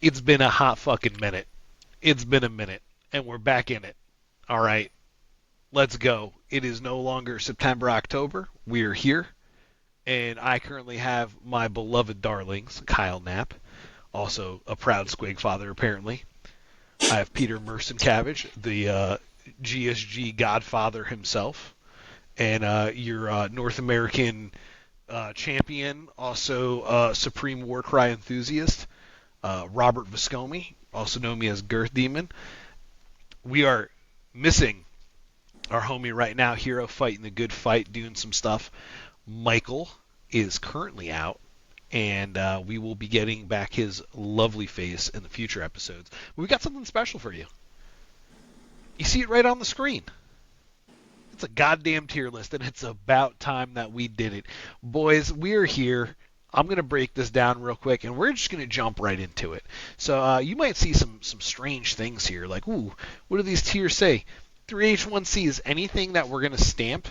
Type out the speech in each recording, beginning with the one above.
It's been a hot fucking minute. It's been a minute, and we're back in it. All right, let's go. It is no longer September, October. We're here, and I currently have my beloved darlings, Kyle Knapp, also a proud Squig father, apparently. I have Peter Merson-Cabbage, the GSG godfather himself, and your North American champion, also Supreme Warcry enthusiast, Robert Viscomi, also known me as Girth Demon. We are missing our homie right now, Hero fighting the good fight, doing some stuff. Michael is currently out, and we will be getting back his lovely face in the future episodes. We've got something special for you. You see it right on the screen. It's a goddamn tier list, and it's about time that we did it. Boys, we're here. I'm going to break this down real quick, and we're just going to jump right into it. So you might see some strange things here, like, ooh, what do these tiers say? 3H1C is anything that we're going to stamp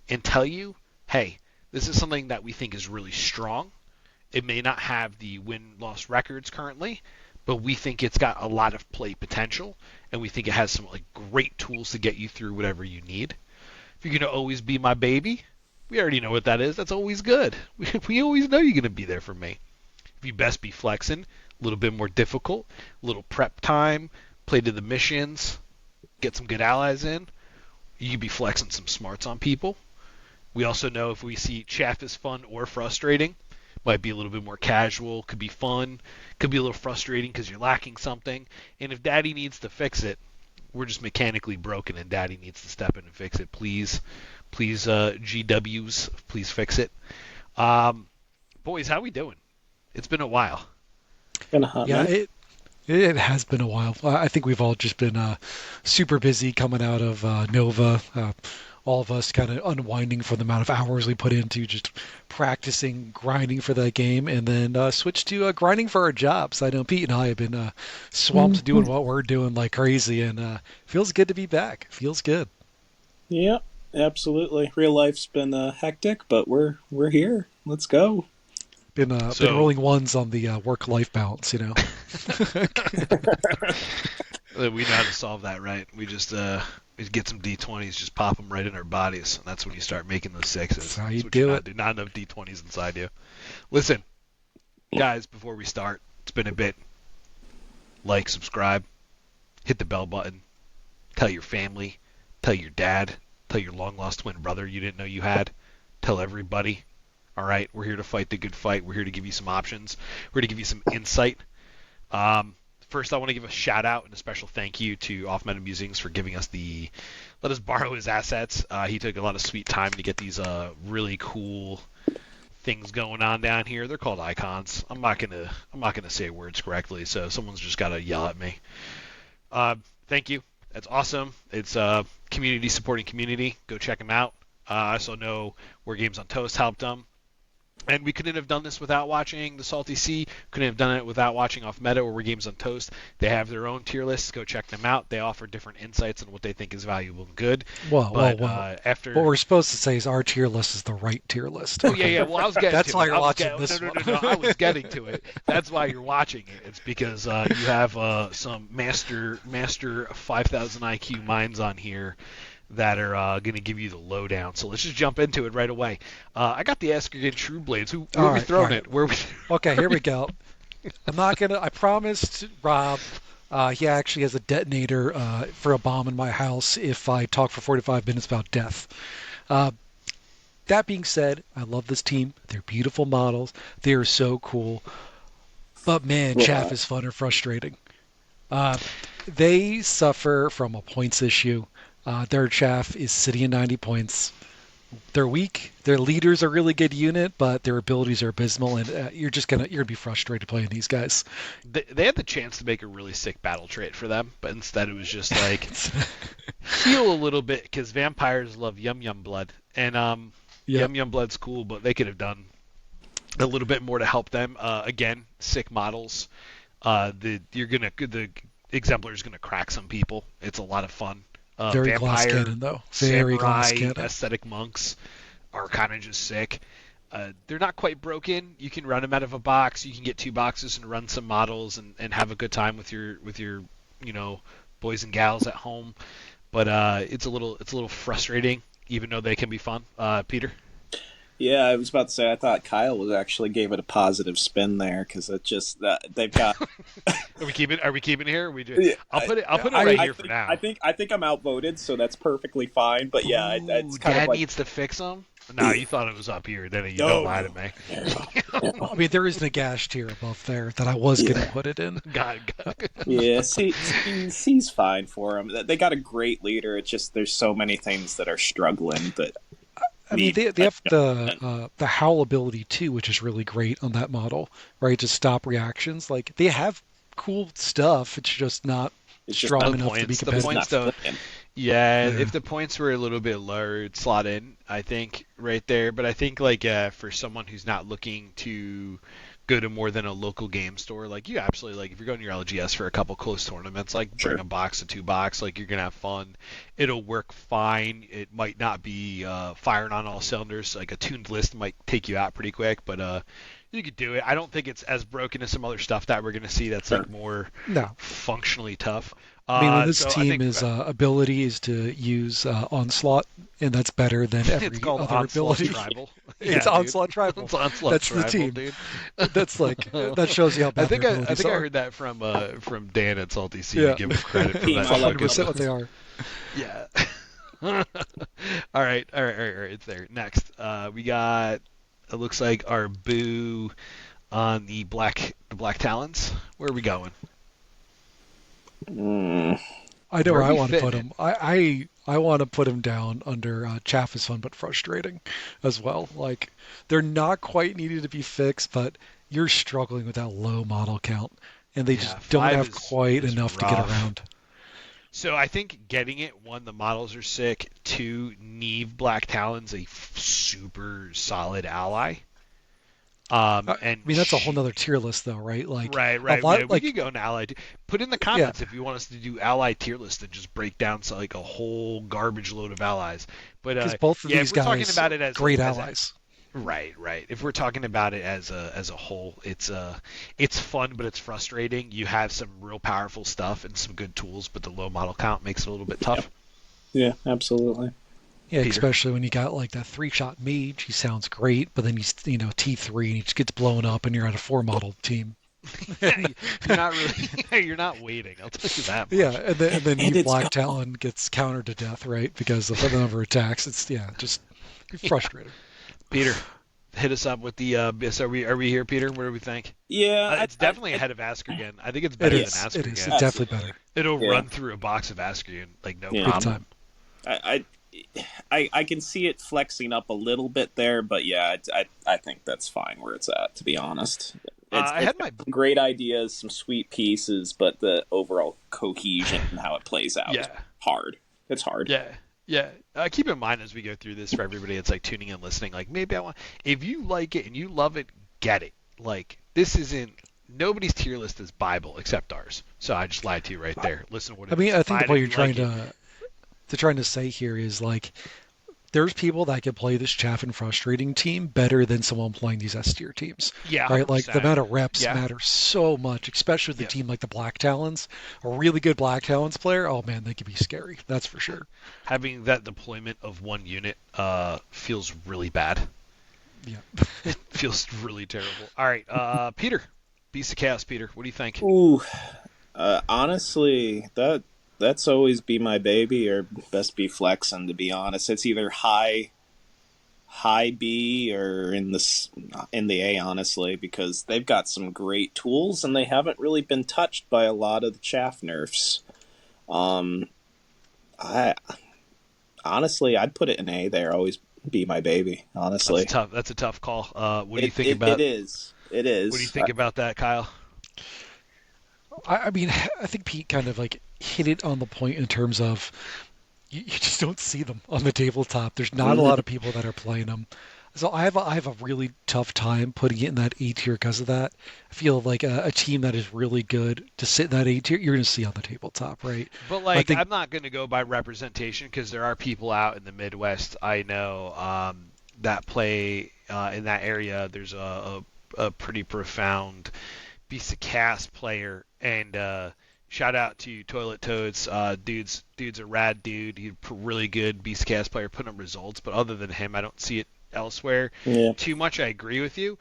and tell you, hey, this is something that we think is really strong. It may not have the win-loss records currently, but we think it's got a lot of play potential, and we think it has some great tools to get you through whatever you need. If you're going to always be my baby, we already know what that is. That's always good. We always know you're going to be there for me. If you best be flexing, a little bit more difficult, a little prep time, play to the missions, get some good allies in, you could be flexing some smarts on people. We also know if we see chaff is fun or frustrating, might be a little bit more casual, could be fun, could be a little frustrating because you're lacking something. And if Daddy needs to fix it, we're just mechanically broken and Daddy needs to step in and fix it. Please, GWs, please fix it. Boys, how we doing? It's been a while. Been a hot Yeah, minute. it has been a while. I think we've all just been super busy coming out of Nova. All of us kind of unwinding from the amount of hours we put into just practicing, grinding for that game, and then switched to grinding for our jobs. I know Pete and I have been swamped doing what we're doing like crazy, and feels good to be back. Feels good. Yeah, absolutely. Real life's been hectic, but we're here. Let's go. Been rolling ones on the work-life balance, you know. We know how to solve that, right? We just we get some D20s, just pop them right in our bodies, and that's when you start making those sixes. That's how you what do you it. do. Not enough D20s inside you. Listen, guys, before we start, it's been a bit. Like, subscribe, hit the bell button, tell your family, tell your dad, tell your long-lost twin brother you didn't know you had, tell everybody. All right, we're here to fight the good fight. We're here to give you some options. We're here to give you some insight. First, I want to give a shout out and a special thank you to Off Meta Musings for giving us let us borrow his assets. He took a lot of sweet time to get these really cool things going on down here. They're called icons. I'm not gonna say words correctly, so someone's just gotta yell at me. Thank you. That's awesome. It's community supporting community. Go check them out. I also know War Games on Toast helped them. And we couldn't have done this without watching the Salty Sea. Couldn't have done it without watching Off Meta or War Games on Toast. They have their own tier lists. Go check them out. They offer different insights on what they think is valuable and good. Well. After What we're supposed to say is our tier list is the right tier list. Oh yeah. Well, I was getting. That's to why it. you're watching this one. No. I was getting to it. That's why you're watching it. It's because you have some master 5,000 IQ minds on here that are going to give you the lowdown. So let's just jump into it right away. I got the Askergan True Blades. Where are we throwing it? Where we? Okay, here we go. I'm not gonna. I promised Rob. He actually has a detonator for a bomb in my house if I talk for 45 minutes about death. That being said, I love this team. They're beautiful models. They are so cool. But man, chaff is fun or frustrating. They suffer from a points issue. Their chaff is sitting at 90 points. They're weak. Their leaders are a really good unit, but their abilities are abysmal, and you're gonna be frustrated playing these guys. They had the chance to make a really sick battle trait for them, but instead it was just like heal a little bit because vampires love yum yum blood, and yum yum blood's cool, but they could have done a little bit more to help them. Again, sick models. The exemplar is gonna crack some people. It's a lot of fun. Very glass cannon, though. Very samurai, glass cannon. aesthetic monks are kind of just sick. they're not quite broken. You can run them out of a box. You can get 2 boxes and run some models and have a good time with your you know boys and gals at home. But it's a little frustrating, even though they can be fun. Peter. Yeah, I was about to say I thought Kyle was actually gave it a positive spin there because it just that they've got. Are we keeping it here? Yeah, I'll put it right here for now. I think I'm outvoted, so that's perfectly fine. But yeah, it's Ooh, kind of Dad like needs to fix them. No, you thought it was up here. Then you don't no, lie to no. me. I mean, there is Nagash tier above there that I was going to Yeah, put it in. God. yeah. C's fine for him. They got a great leader. It's just there's so many things that are struggling that I mean, need. they have the howl ability too, which is really great on that model, right? To stop reactions. Like they have cool stuff. It's just not It's just strong not. The enough to be points, the It's competitive. points not don't. flicking. Yeah, Yeah. if the points were a little bit lower, it'd slot in, I think, right there. But I think like for someone who's not looking to go to more than a local game store, like you absolutely like if you're going to your LGS for a couple close tournaments, like bring Sure. a box of 2 box, like you're gonna have fun. It'll work fine. It might not be firing on all cylinders. Like a tuned list might take you out pretty quick, but you could do it. I don't think it's as broken as some other stuff that we're gonna see that's Sure. like more No. functionally tough. I mean, when this So I team think is ability is to use onslaught, and that's better than it's every called other Onslaught ability. Tribal. It's Yeah, dude. onslaught tribal. It's Onslaught That's the Tribal, team. dude. That's like that shows you how I bad their think I abilities think I are. heard that from Dan at Salty Sea to Yeah, give him credit for Team that I like 100% fucking what they are. yeah. All right. It's there. Next, we got. It looks like our boo on the Black Talons. Where are we going? Mm, I know Where where are I we want to fitting put it? him. I want to put him down under chaff is fun but frustrating as well. Like they're not quite needed to be fixed, but you're struggling with that low model count, and they just Yeah, don't five have is quite is enough to get rough. around. So I think getting it, one, the models are sick. Two, Neve Black Talon's a super solid ally. I And mean, that's a whole nother tier list, though, right? Like a right. Yeah, lot, we like could go into ally. Put in the yeah, comments if you want us to do ally tier list and just break down like a whole garbage load of allies. But because both of yeah, if these we're talking guys, about it as great a allies. right. If we're talking about it as a whole, it's fun, but it's frustrating. You have some real powerful stuff and some good tools, but the low model count makes it a little bit yep. tough. Yeah, absolutely. Yeah, Peter. especially when you got like that 3-shot mage. He sounds great, but then he's T3 and he just gets blown up, and you're at a 4 model team. You're not really you're not waiting. I'll tell you that Yeah, much. and then And Eve it's Black gone. Talon gets countered to death, right? Because of the number of attacks. It's just Yeah. frustrating. Peter, hit us up with the so are we here, Peter? What do we think? Yeah, It's definitely ahead of Ask Again. I think it's It better than is. Ask It is. Again. It's definitely absolutely. better. It'll Yeah, run through a box of Ask Again like no yeah. Big problem. time. I can see it flexing up a little bit there, but yeah, I think that's fine where it's at. To be honest, I it's had got my some great ideas, some sweet pieces, but the overall cohesion and how it plays out is yeah hard. It's hard. yeah yeah. Keep in mind as we go through this for everybody, it's like tuning and listening. Like maybe I want if you like it and you love it, get it. Like this isn't. Nobody's tier list is Bible except ours. So I just lied to you right there. Listen to what I it is. mean, I think the Buy it point if you're you trying like it. to say here is like there's people that can play this chaff and frustrating team better than someone playing these S tier teams, Yeah, right? Like the 100%. amount of reps Yeah. matter so much, especially with a Yeah. team like the Black Talons. A really good Black Talons player, oh man, they could be scary. That's for sure. Having that deployment of one unit feels really bad. Yeah. It feels really terrible. All right, Peter, Beast of Chaos. Peter, what do you think? Ooh, honestly, that's always be my baby, or best be flexing. To be honest, it's either high B or in the A. Honestly, because they've got some great tools and they haven't really been touched by a lot of the chaff nerfs. Um, I honestly, I'd put it in A there. Always be my baby. Honestly, That's a tough call. What do you it, think it, it about? is. It What do you is. think about that, Kyle? I mean, I think Pete kind of like hit it on the point in terms of you just don't see them on the tabletop. There's not a lot Mhm. of people that are playing them. So I have a really tough time putting it in that A tier because of that. I feel like a team that is really good to sit in that A tier, you're going to see on the tabletop, right? But I like, think I'm not going to go by representation because there are people out in the Midwest I know that play in that area. There's a pretty profound Beast of Chaos player, and shout out to Toilet Toads. Dude's a rad dude. He's a really good Beast of Chaos player, putting up results. But other than him, I don't see it elsewhere Yeah. too much. I agree with you.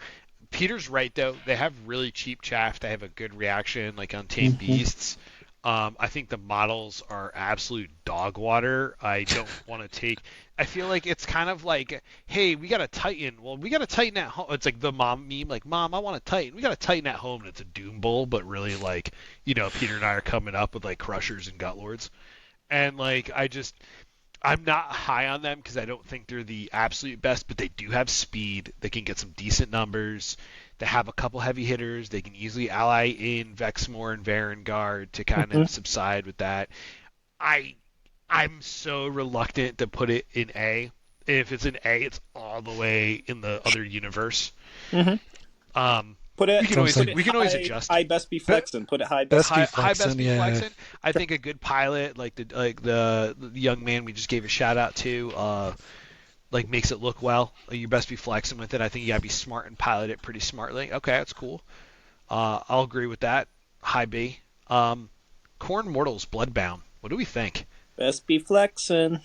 Peter's right though. They have really cheap chaff. They have a good reaction, like on Tame Mhm. Beasts. I think the models are absolute dog water. I don't want to take. I feel like it's kind of like, hey, we got a Titan. Well, we got a Titan at home. It's like the mom meme, like, Mom, I want a Titan. We got a Titan at home, and it's a Doom Bull, but really, like, Peter and I are coming up with like Crushers and Gutlords, and like, I'm not high on them because I don't think they're the absolute best, but they do have speed. They can get some decent numbers. They have a couple heavy hitters. They can easily ally in Vexmore and Varangard to kind Mhm. of subside with that. I I'm so reluctant to put it in A. If it's in A, it's all the way in the other universe. Mhm. Um, Put we it can So I'm always put saying it we can always high adjust. high best be be- flexing. Put it high best. best be High best flexing, be yeah. flexing. I think a good pilot like the young man we just gave a shout out to. Like makes it look well. You best be flexing with it. I think you gotta be smart and pilot it pretty smartly. Okay, that's cool. I'll agree with that. High B. Corn Mortals Bloodbound. What do we think? Best be flexing.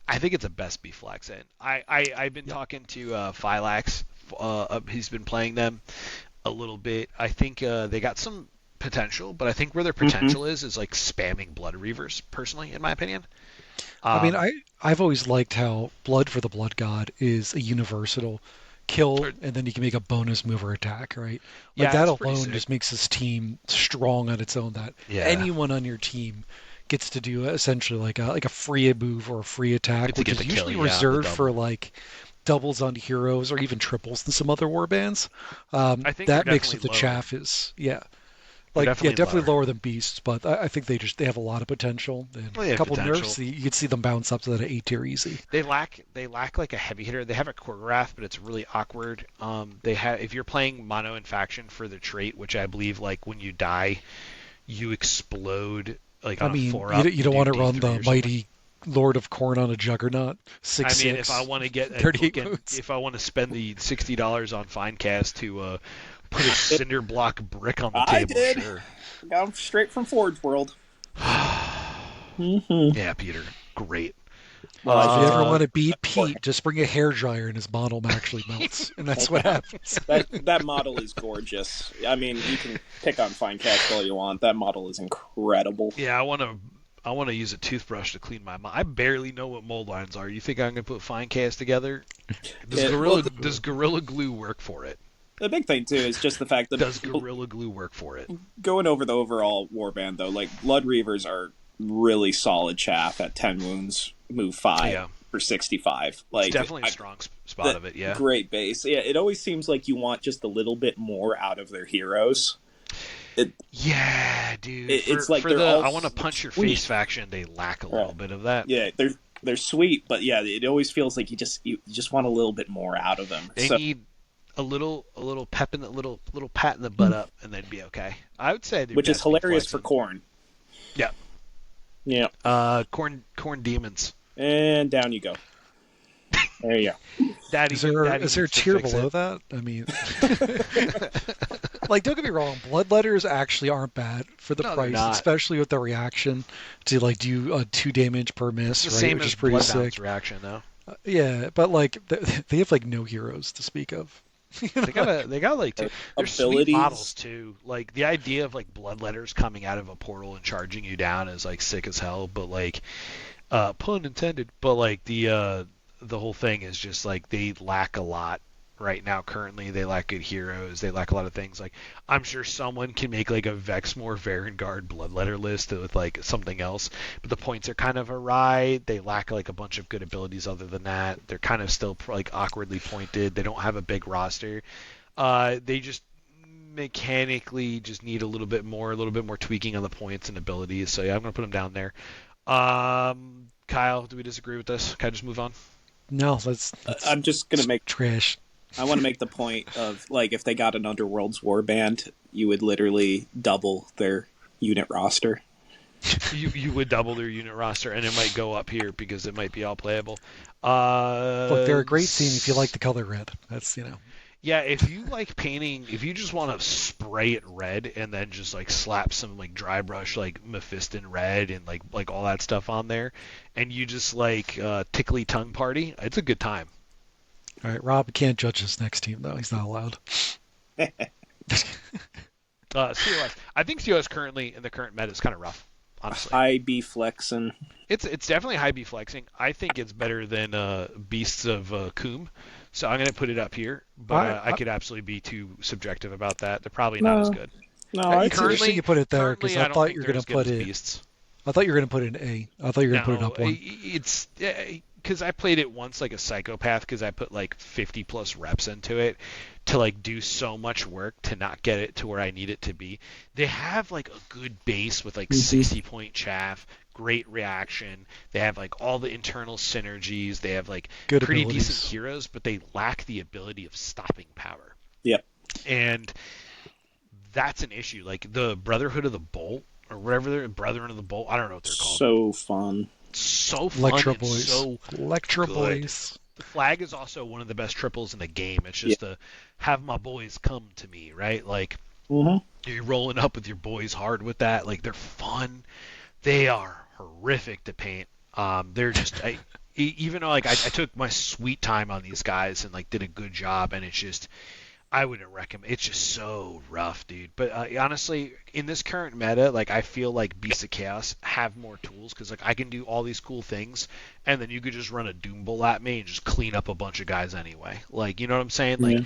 I think it's a best be flexing. I've been Yep. talking to Phylax. He's been playing them a little bit. I think they got some potential, but I think where their Mhm. potential is like spamming Blood Reavers. Personally, in my opinion. I mean, Um, I've always liked how Blood for the Blood God is a universal kill, or- and then you can make a bonus move or attack, right? Like yeah, that it's pretty alone sick. just makes this team strong on its own. That Yeah, anyone on your team gets to do essentially like a free move or a free attack, to which get is the kill, usually yeah, on the reserved for double. like doubles on heroes or even triples in some other warbands. I think they're That mixed with definitely the lower. chaff is yeah. They're Like yeah, definitely definitely lower. lower than beasts, but I think they have a lot of potential and Well, they a have couple potential. nerfs. You could see them bounce up to that A tier easy. They lack like a heavy hitter. They have a Korgorath, but it's really awkward. They have if you're playing mono and faction for the trait, which I believe like when you die, you explode like I on a mean, four up. you You don't do want to run D3 the or something. mighty Lord of Corn on a Juggernaut, I six mean, if I six, want to get a 38 fucking, wounds. if I want to spend the $60 on Finecast to put a It, cinder block brick on the I table, did. sure. Got 'em straight from Forge World. Hmm. Yeah, Peter, great. Well, I If you should say ever Uh, want to beat beforehand. Pete, just bring a hair dryer and his model actually melts, and that's what happens. That model is gorgeous. I mean, you can pick on Finecast all you want. That model is incredible. yeah, I want to use a toothbrush to clean my mouth. I barely know what mold lines are. You think I'm gonna put Finecast together? Does It, well, Gorilla does Gorilla Glue work for it? the big thing too is just the fact that Does Gorilla Glue work for it? going over the overall warband though, like Blood Reavers are really solid chaff at 10 wounds, move 5 Yeah, for 65. it's Like definitely a strong spot the of it. Yeah. great base. Yeah, it always seems like you want just a little bit more out of their heroes. It, Yeah, dude. For it's like for they're the all I want to punch your sweet. face faction, they lack a Right. little bit of that. Yeah, they're sweet, but yeah, it always feels like you just want a little bit more out of them. They So, need a little pep in the little pat in the butt up, and they'd be okay. I would say they're which is best be hilarious for flexing. corn. Yeah. Yeah, Corn demons. and down you go. There you That Is even there that is even there a should tier fix below it. that? I mean, like don't get me wrong, bloodletters actually aren't bad for the No, they're price, not. especially with the reaction to like do 2 damage per It's the miss, right? same Which as is pretty Bloodbound's sick. reaction, though. Yeah, but like they have like no heroes to speak of. They got like two. go. They're sweet models Abilities. too. Like the idea of like bloodletters coming out of a portal and charging you down is like sick as hell. But like, pun intended. But like the whole thing is just like they lack a lot right now. Currently, they lack good heroes. They lack a lot of things. Like I'm sure someone can make like a Vexmore Varangard bloodletter list with like something else, but the points are kind of awry. They lack like a bunch of good abilities other than that. They're kind of still like awkwardly pointed. They don't have a big roster. They just mechanically just need a little bit more tweaking on the points and abilities. So yeah, I'm gonna put them down there. Kyle, do we disagree with this? Can I just move on? No, that's I'm just gonna make. trash. I want to make the point of like if they got an Underworld's warband, you would literally double their unit roster. You would double their unit roster, and it might go up here because it might be all playable. Look, they're a great team if you like the color red. That's Yeah, if you like painting, if you just want to spray it red and then just like slap some like dry brush like Mephiston red and like all that stuff on there, and you just like tickly tongue party, it's a good time. all right. Rob can't judge this next team though. He's not allowed. COS, I think COS currently in the current meta is kind of rough, honestly. High B flexing. It's definitely high B flexing. I think it's better than Beasts of Coom. So I'm gonna put it up here, but I could absolutely be too subjective about that. They're probably not as No, good. no, I'd It's interesting you put it there because Currently, I I don't thought think you were they're going as to good put as it. Beasts. I thought you were going to put it in A. I thought you were going to put it No, up one. it's because I played it once like a psychopath because I put like 50 plus reps into it to like do so much work to not get it to where I need it to be. They have like a good base with like 60-point chaff, great reaction. They have like all the internal synergies. They have like Good pretty abilities. decent heroes, but they lack the ability of stopping power. Yep. And that's an issue. Like the Brotherhood of the Bolt or whatever they're Brethren of the Bolt. I don't know what they're called. So fun. So fun Electro and Boys. so Electro good. Boys. The flag is also one of the best triples in the game. It's Yeah. just to have my boys come to me, right? Like Mm-hmm. you're rolling up with your boys hard with that. Like they're fun. They are horrific to paint. They're just even though like I took my sweet time on these guys and like did a good job, and it's just I wouldn't recommend. It's just so rough, dude. But honestly, in this current meta, like I feel like Beasts of Chaos have more tools because like I can do all these cool things, and then you could just run a Doom Bowl at me and just clean up a bunch of guys anyway. Like you know what I'm saying? Like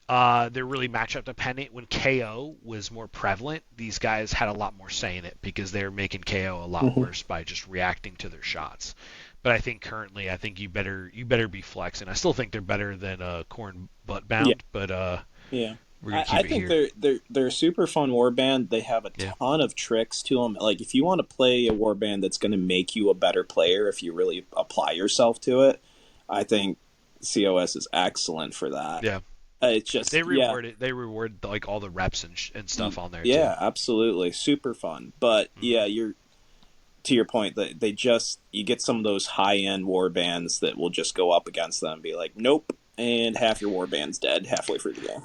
Yeah. they're really matchup dependent. When KO was more prevalent, these guys had a lot more say in it because they're making KO a lot worse by just reacting to their shots. But I think currently, I think you better be flexing. I still think they're better than Corn Yeah. Bloodbound, but Yeah. we're gonna I keep it think here. they're a super fun warband. They have a Yeah. ton of tricks to them. Like if you want to play a warband that's going to make you a better player, if you really apply yourself to it, I think COS is excellent for that. Yeah, It's just they reward it. They reward like all the reps and stuff on there yeah, too. absolutely, super fun. But yeah, you're to your point that they just you get some of those high end war bands that will just go up against them and be like, nope, and half your war band's dead halfway through the game.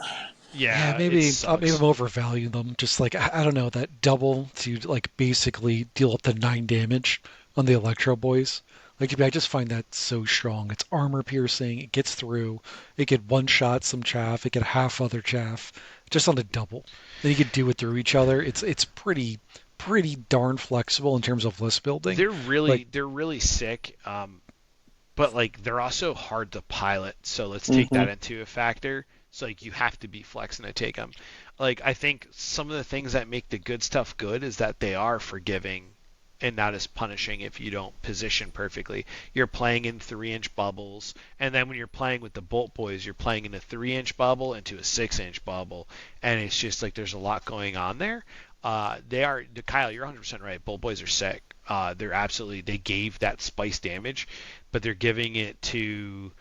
Yeah, Yeah, it maybe sucks. I'm overvaluing them. Just like I don't know that double to like basically deal up to 9 damage on the Electro Boys. Like I just find that so strong. It's armor piercing. It gets through. It could one shot some chaff. It could half other chaff just on the double. Then you could do it through each other. It's pretty darn flexible in terms of list building. Like They're really sick. But like they're also hard to pilot, so let's take that into a factor. So like you have to be flexing to take them. Like I think some of the things that make the good stuff good is that they are forgiving and not as punishing if you don't position perfectly. You're playing in 3-inch bubbles, and then when you're playing with the Bolt Boys, you're playing in a 3-inch bubble into a 6-inch bubble, and it's just like there's a lot going on there. They are Kyle. You're 100% right. Bolt Boys are sick. They're absolutely. They gave that spice damage, but they're giving it to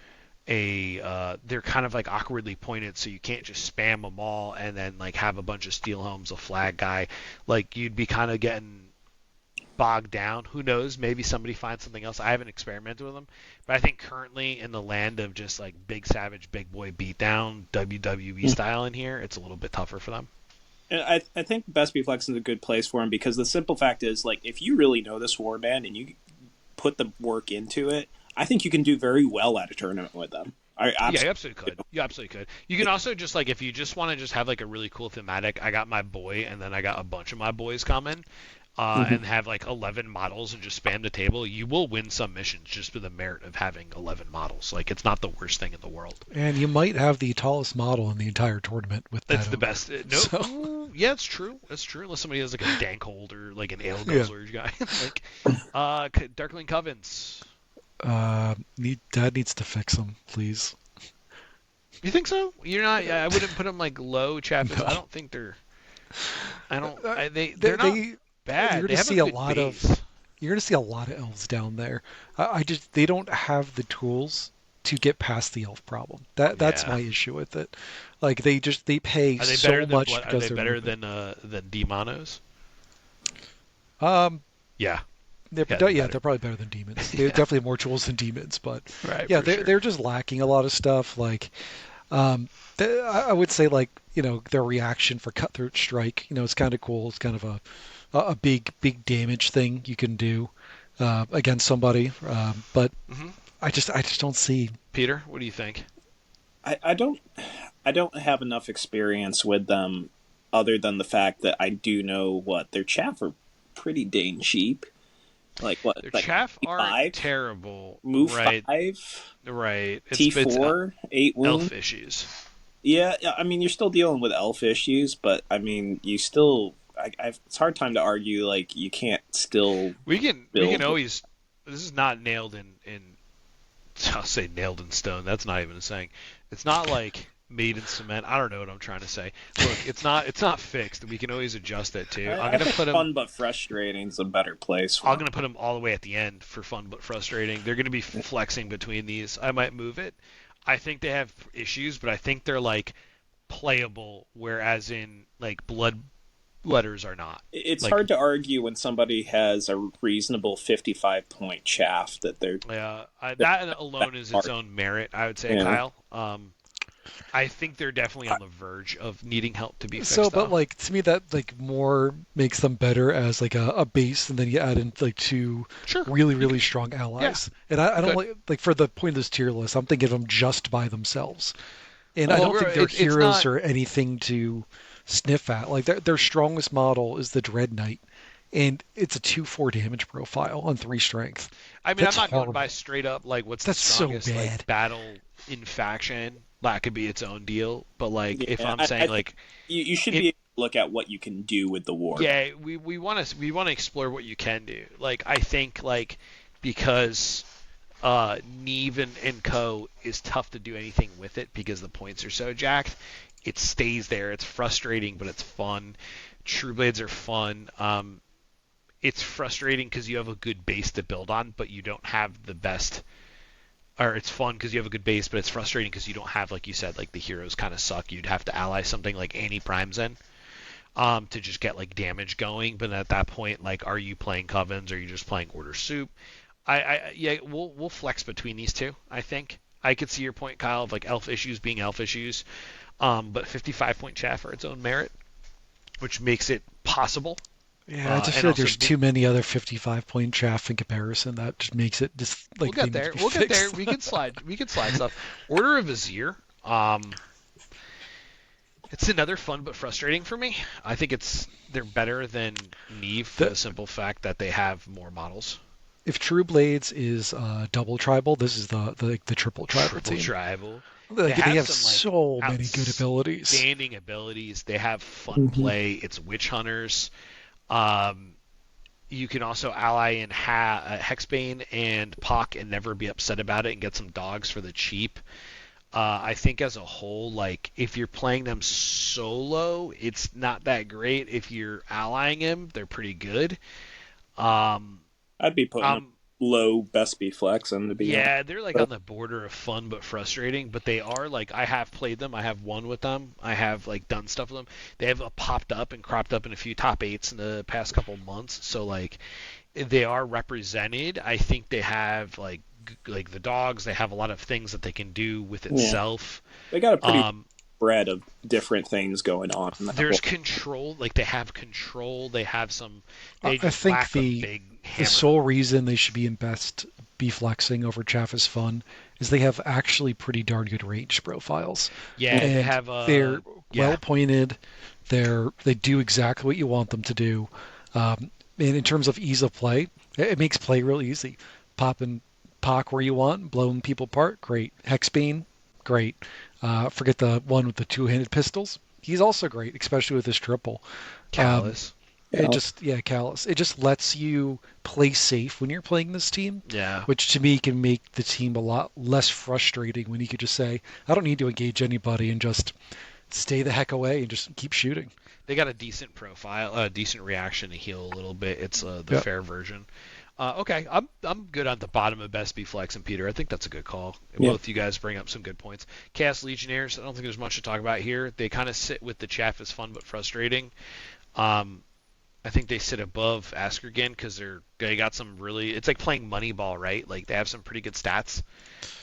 they're kind of like awkwardly pointed, so you can't just spam them all and then like have a bunch of steel helms, a flag guy. Like you'd be kind of getting bogged down. Who knows? Maybe somebody finds something else. I haven't experimented with them, but I think currently in the land of just like big savage, big boy beatdown WWE style in here, it's a little bit tougher for them. And I think Best Be Flex is a good place for him because the simple fact is, like, if you really know this warband and you put the work into it, I think you can do very well at a tournament with them. Yeah, you absolutely could. You absolutely could. You can also just like if you just want to just have like a really cool thematic. I got my boy, and then I got a bunch of my boys coming, and have like 11 models and just spam the table. You will win some missions just for the merit of having 11 models. Like it's not the worst thing in the world. and you might have the tallest model in the entire tournament with that. That's the best. No, So- yeah, it's true. That's true. Unless somebody has like a dank hold or like an ale Yeah. guzzler guy, like Darkling Covens. Dad needs to fix them, please. You think so? You're not. I wouldn't put them like low chappers. No. I don't think they're. I don't. They're not bad. You're They gonna have see a a good lot base. of you're gonna see a lot of elves down there. I just they don't have the tools to get past the elf problem. That's Yeah. my issue with it. Like they pay Are they so better than much Blood? Are because they they're better moving. than Demonos? Yeah, They're, yeah, they're yeah, better. they're probably better than demons. They Yeah, definitely have more tools than demons, but right, yeah, for they're sure. they're just lacking a lot of stuff. Like, I would say, like, their reaction for Cutthroat Strike, it's kind of cool. It's kind of a big damage thing you can do against somebody. But Hmm. I just don't see. Peter, what do you think? I don't have enough experience with them, other than the fact that I do know what their chaff are pretty dang cheap. Like what, Their like chaff aren't 5, terrible, move right? 5, Right. It's T4, 8 wound. elf issues. Yeah, yeah, I mean you're still dealing with elf issues, but I mean you still. It's a hard time to argue like you can't still We can build with. always. This is not nailed in. I'll say nailed in stone. That's not even a saying. It's not like made in cement. I don't know what I'm trying to say. Look, it's not fixed. We can always adjust it too. I'm I gonna think put them. fun but frustrating is a better place I'm for gonna put them all the way at the end for fun but frustrating. They're gonna be them. flexing between these. I might move it. I think they have issues, but I think they're like playable. Whereas in like blood letters are not. It's Like hard to argue when somebody has a reasonable 55-point chaff that they're yeah, that, that that alone is its hard. own merit. I would say, Yeah. Kyle. I think they're definitely on the verge of needing help to be So, fixed, but though. like to me, that like more makes them better as like a base, and then you add in like two Sure. You really could, strong yeah, allies. And I you don't could. like for the point of this tier list, I'm thinking of them just by themselves. And I Well, don't think they're it's heroes not. or anything to sniff at. Like their strongest model is the Dread Knight, and it's a 2/4 damage profile on 3 strength. I mean, I'm That's not going by horrible. straight up like what's the That's so strongest like bad. battle in faction. That could be its own deal. But like, if Yeah, I'm I saying think like you should it, be able to look at what you can do with the war. yeah, we want to explore what you can do. Like, I think like because Neve and Co is tough to do anything with it because the points are so jacked. It stays there. It's frustrating, but it's fun. True Blades are fun. It's frustrating because you have a good base to build on, but you don't have the best. Or it's fun because you have a good base, but it's frustrating because you don't have, like you said, like the heroes kind of suck. You'd have to ally something like Annie Prime's in to just get like damage going. But at that point, like, are you playing Covens? Or are you just playing Order Soup? Yeah, we'll flex between these two. I think I could see your point, Kyle, of like elf issues being elf issues, but 55-point chaff are its own merit, which makes it possible. Yeah, I just And feel like also there's too many other 55-point chaff in comparison. That just makes it just we'll like they get need to there. be We'll get there. fixed. We can slide. We can slide stuff. Order of Azir. It's another fun but frustrating for me. I think they're better than Neve for The, the simple fact that they have more models. if True Blades is double tribal, this is the triple tribal Triple team. tribal. They Like they have have some like so many good abilities. outstanding abilities. They have fun Hmm. play. It's witch hunters. Um, you can also ally in Hexbane and Pock and never be upset about it and get some dogs for the cheap. I think as a whole, like if you're playing them solo, it's not that great. If you're allying them, they're pretty good. Um, I'd be putting them um, low best be flex and to be honest. yeah, they're like on the border of fun but frustrating, but they are like I have played them. I have won with them. I have like done stuff with them. They have popped up and cropped up in a few top eights in the past couple months. So like they are represented. I think they have like the dogs. They have a lot of things that they can do with Yeah, itself. they got a pretty Um, spread of different things going on in that there's war. control. Like they have control. They have some. I They I just think lack a the big the hammer. sole reason they should be in best be flexing over chaff is fun is they have actually pretty darn good range profiles, Yeah, they and have they're yeah. well pointed. They do exactly what you want them to do. And in terms of ease of play, it makes play real easy. Popping Pock where you want, blowing people apart, great. Hexbane, great. Forget the one with the two-handed pistols. He's also great, especially with his triple. Um, Callous. it Yeah, just, yeah, Callus. It just lets you play safe when you're playing this team, Yeah. which to me can make the team a lot less frustrating when you could just say, I don't need to engage anybody and just stay the heck away and just keep shooting. They got a decent profile, a decent reaction to heal a little bit. It's the Yep. fair version. Okay, I'm good on the bottom of Best B Flex and Peter. I think that's a good call. yeah. Both you guys bring up some good points. Chaos Legionnaires. I don't think there's much to talk about here. They kind of sit with the chaff as fun but frustrating. Um, I think they sit above Askergan because they got some really. It's like playing Moneyball, right? Like they have some pretty good stats.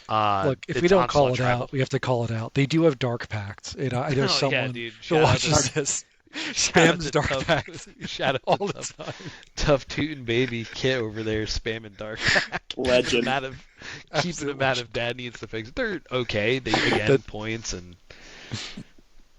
Look, if we It's don't call Onslaught it Tribal. out, we have to call it out. They do have Dark Pact. And I know Oh yeah, someone dude. who Shout out to watches this shout out spams to Dark tough Pact shout out all to the tough time. tough tootin' baby Kit over there spamming Dark Pack. the Legend. amount of keeping the Absolute amount legend. of dad needs to fix. They're okay. They That again points and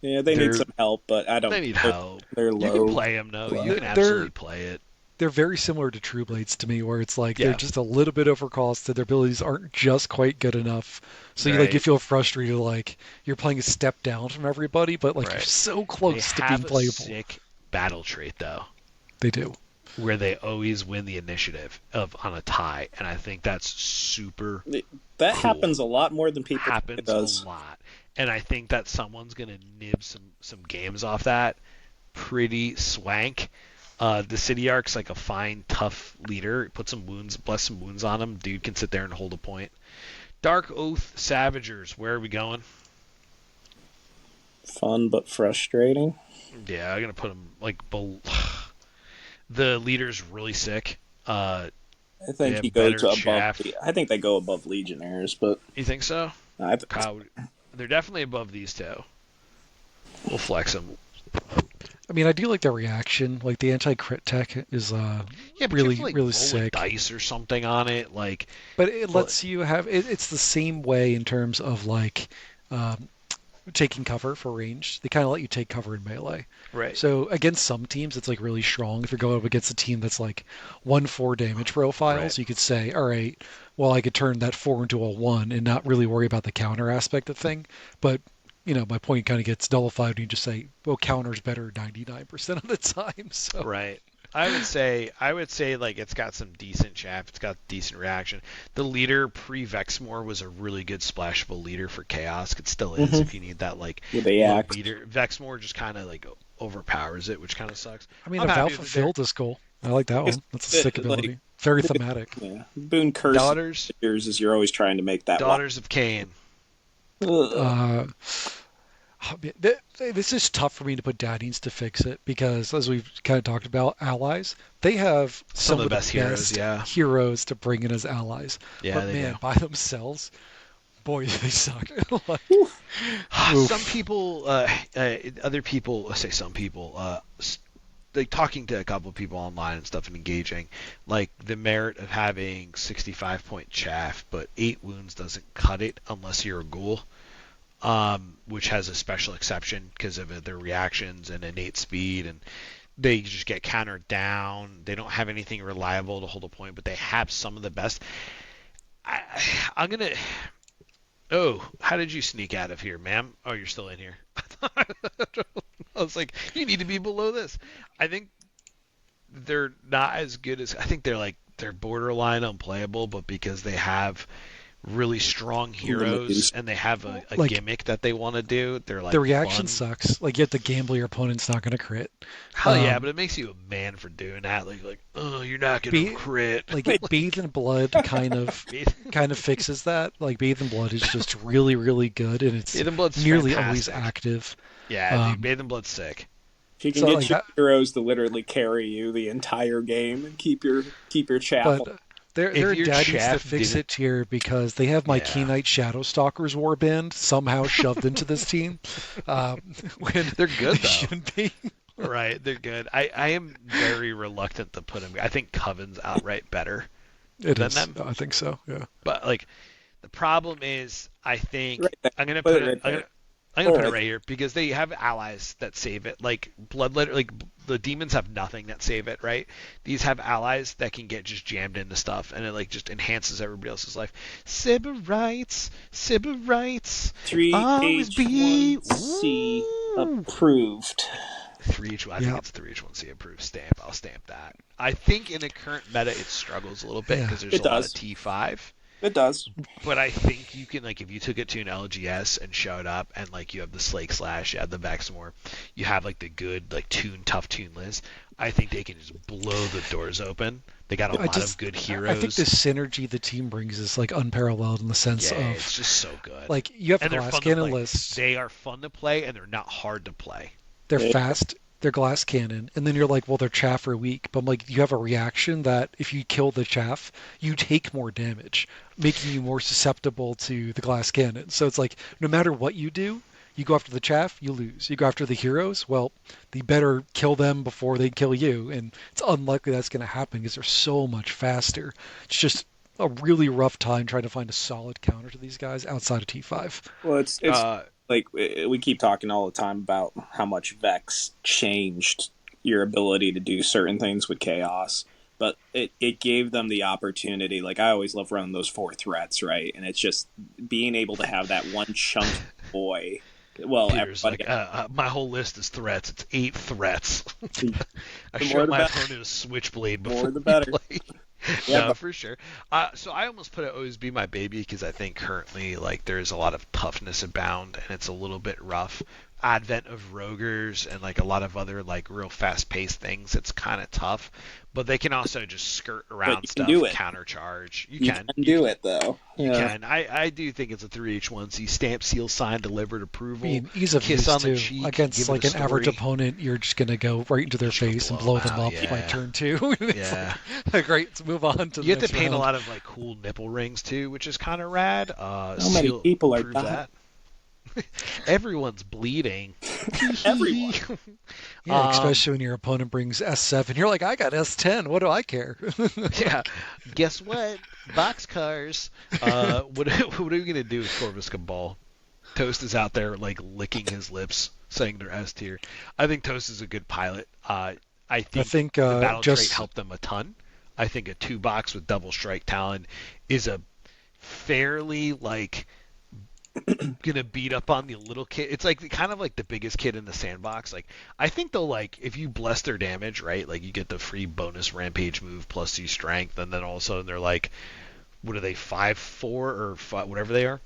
Yeah, they need they're some help, but I they don't. need help. They're You can low. play them though. You Low. can they're absolutely play it. they're very similar to True Blades to me, where it's like they're Yeah. just a little bit overcosted. Their abilities aren't just quite good enough. So you Right. feel frustrated, like you're playing a step down from everybody, but like you're Right. so They close to being have a playable. sick battle trait though, They do. where they always win the initiative of on a tie, and I think that's super That cool. happens a lot more than people think it Happens a does. lot, and I think that someone's gonna nib some games off that pretty swank. The City Arc's like a fine, tough leader. Put some wounds, bless some wounds on him. Dude can sit there and hold a point. Dark Oath Savagers. Where are we going? Fun but frustrating. Yeah, I'm gonna put him like the leader's really sick. I They think he have goes better above. chaff. I think they go above Legionnaires, but You think so? I, Kyle, they're definitely above these two. We'll flex them. I mean, I do like their reaction. Like the anti-crit tech is Yeah, but you really have to like really roll a sick. dice or something on it. Like, But it well, lets you have it's the same way in terms of like um, taking cover for range. They kind of let you take cover in melee. right, So against some teams, it's like really strong. If you're going up against a team that's like 1/4 damage right. profiles, you could say, all right, well, I could turn that 4 into a 1 and not really worry about the counter aspect of thing. But my point kind of gets nullified when you just say, well, counter's better 99% of the time. So Right. I would say like it's got some decent chaff. It's got decent reaction. The leader pre Vexmore was a really good splashable leader for Chaos. It still is if you need that like with the low axe. leader. Vexmore just kind of like overpowers it, which kind of sucks. I mean, I'm a vow happy that they're fulfilled is cool. I like that one. That's a sick Like ability. Very thematic. yeah, Boon Curse daughters yours is you're always trying to make that daughters of Cain. one. Uh, this is tough for me to put dad needs to fix it because, as we've kind of talked about, allies, they have Some some of of the the best heroes, yeah. heroes to bring in as allies. Yeah, But they man, do. by themselves, boy, they suck. Like, Some oof. people, other people, I say some people, like talking to a couple of people online and stuff and engaging, like the merit of having 65-point chaff, but 8 wounds doesn't cut it unless you're a ghoul, which has a special exception because of their reactions and innate speed, and they just get countered down. They don't have anything reliable to hold a point, but they have some of the best. I, I'm gonna. Oh, how did you sneak out of here, ma'am? Oh, you're still in here. I was like, you need to be below this. I think they're not as good as I think they're borderline unplayable, but because they have really strong heroes Limitations. and they have a Like gimmick that they want to do, they're the like reaction fun. sucks. Like you have to gamble your opponent's not going to crit. Hell yeah, Um, but it makes you a man for doing that. Like oh, you're not gonna be crit. like Bathe in Blood kind of fixes that. Like Bathe in Blood is just really really good and it's Bathe in Blood's nearly always fantastic. active. Yeah, dude, Um, Bathe in Blood's sick. If you can so get like your that, heroes to literally carry you the entire game and keep your chapel. but their If your dad needs to chaff fix didn't, it tier because they have my yeah, Keenite Shadow Stalkers warband somehow shoved into this team um, when they're good they though. shouldn't be. Right, they're good. I am very reluctant to put them. I think Coven's outright better It than is. them. I think so. Yeah. But like the problem is, I think Right there. I'm gonna Put put it it. right there. I'm gonna Or put it right right here because they have allies that save it. Like Bloodletter, like the demons have nothing that save it. Right? These have allies that can get just jammed into stuff, and it like just enhances everybody else's life. Sybarites, always be. 3H1C Ooh. approved. 3H1, I think Yeah. it's 3H1C approved stamp. I'll stamp that. I think in the current meta it struggles a little bit Yeah. because there's It a lot does. of T5. It does. But I think you can, like, if you took it to an LGS and showed up and like you have the Slake Slash, you have the Vexmore, you have like the good like tough tune list. I think they can just blow the doors open. They got a I lot just of good I think heroes. the synergy the team brings is like unparalleled in the sense Yeah, it's of just so good. like you have And they're glass fun to cannon play. lists. They are fun to play and they're not hard to play. They're They- fast their glass cannon, and then you're like, well, their chaff are weak. But I'm like, you have a reaction that if you kill the chaff, you take more damage, making you more susceptible to the glass cannon. So it's like, no matter what you do, you go after the chaff, you lose. You go after the heroes, well, you better kill them before they kill you. And it's unlikely that's going to happen because they're so much faster. It's just a really rough time trying to find a solid counter to these guys outside of T5. Well, it's Uh, like we keep talking all the time about how much Vex changed your ability to do certain things with Chaos, but it gave them the opportunity. Like, I always love running those 4 threats, right? And it's just being able to have that one chunk boy. Well, Peter's everybody, like, my whole list is threats. It's 8 threats. I the more showed the my better. opponent a switchblade More before the we better. play. Yeah, No, but for sure. So I almost put it always be my baby because I think currently like there's a lot of toughness abound and it's a little bit rough. Advent of Rogers and like a lot of other like real fast-paced things, it's kind of tough. But they can also just skirt around you can stuff, do it. countercharge. You You can. can do it though. You Yeah. can. I do think it's a 3H1C stamp, seal, sign, delivered, I approval, mean, ease of kiss use on the too. cheek, Against give it like a an average story. opponent, you're just gonna go right into their Just gonna face and blow blow 'em them out, up by yeah. turn 2. And it's Yeah. like, great, let's move on to the You have to next paint a round. lot of like cool nipple rings too, which is kind of rad. How many Seal people are proves dying? that. Everyone's bleeding. Everyone. Yeah, especially when your opponent brings S7, you're like, I got S10. What do I care? Yeah. Guess what? Boxcars. What are we gonna do with Corvus Cabal? Toast is out there like licking his lips, saying they're S tier. I think Toast is a good pilot. I I think think the battle trait just helped them a ton. I think a 2-box with double strike talon is a fairly like gonna beat up on the little kid. It's like kind of like the biggest kid in the sandbox. Like I think they'll like if you bless their damage, right? Like you get the free bonus rampage move plus 2 strength, and then all of a sudden they're like, what are they 5-4 or 5, whatever they are?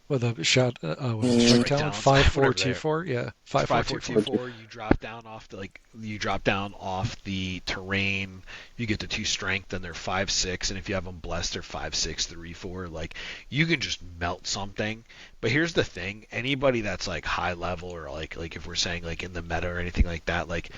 with a shot, with a Mm. strike Strike talent, talents, 5-4-2-4, yeah, 5-4-2-4. 5-4-2-4. You drop down off the you drop down off the terrain. You get the 2 strength, and they're 5-6. And if you have them blessed, they're 5-6, 3-4. Like you can just melt something. But here's the thing: anybody that's like high level or like if we're saying like in the meta or anything like that, like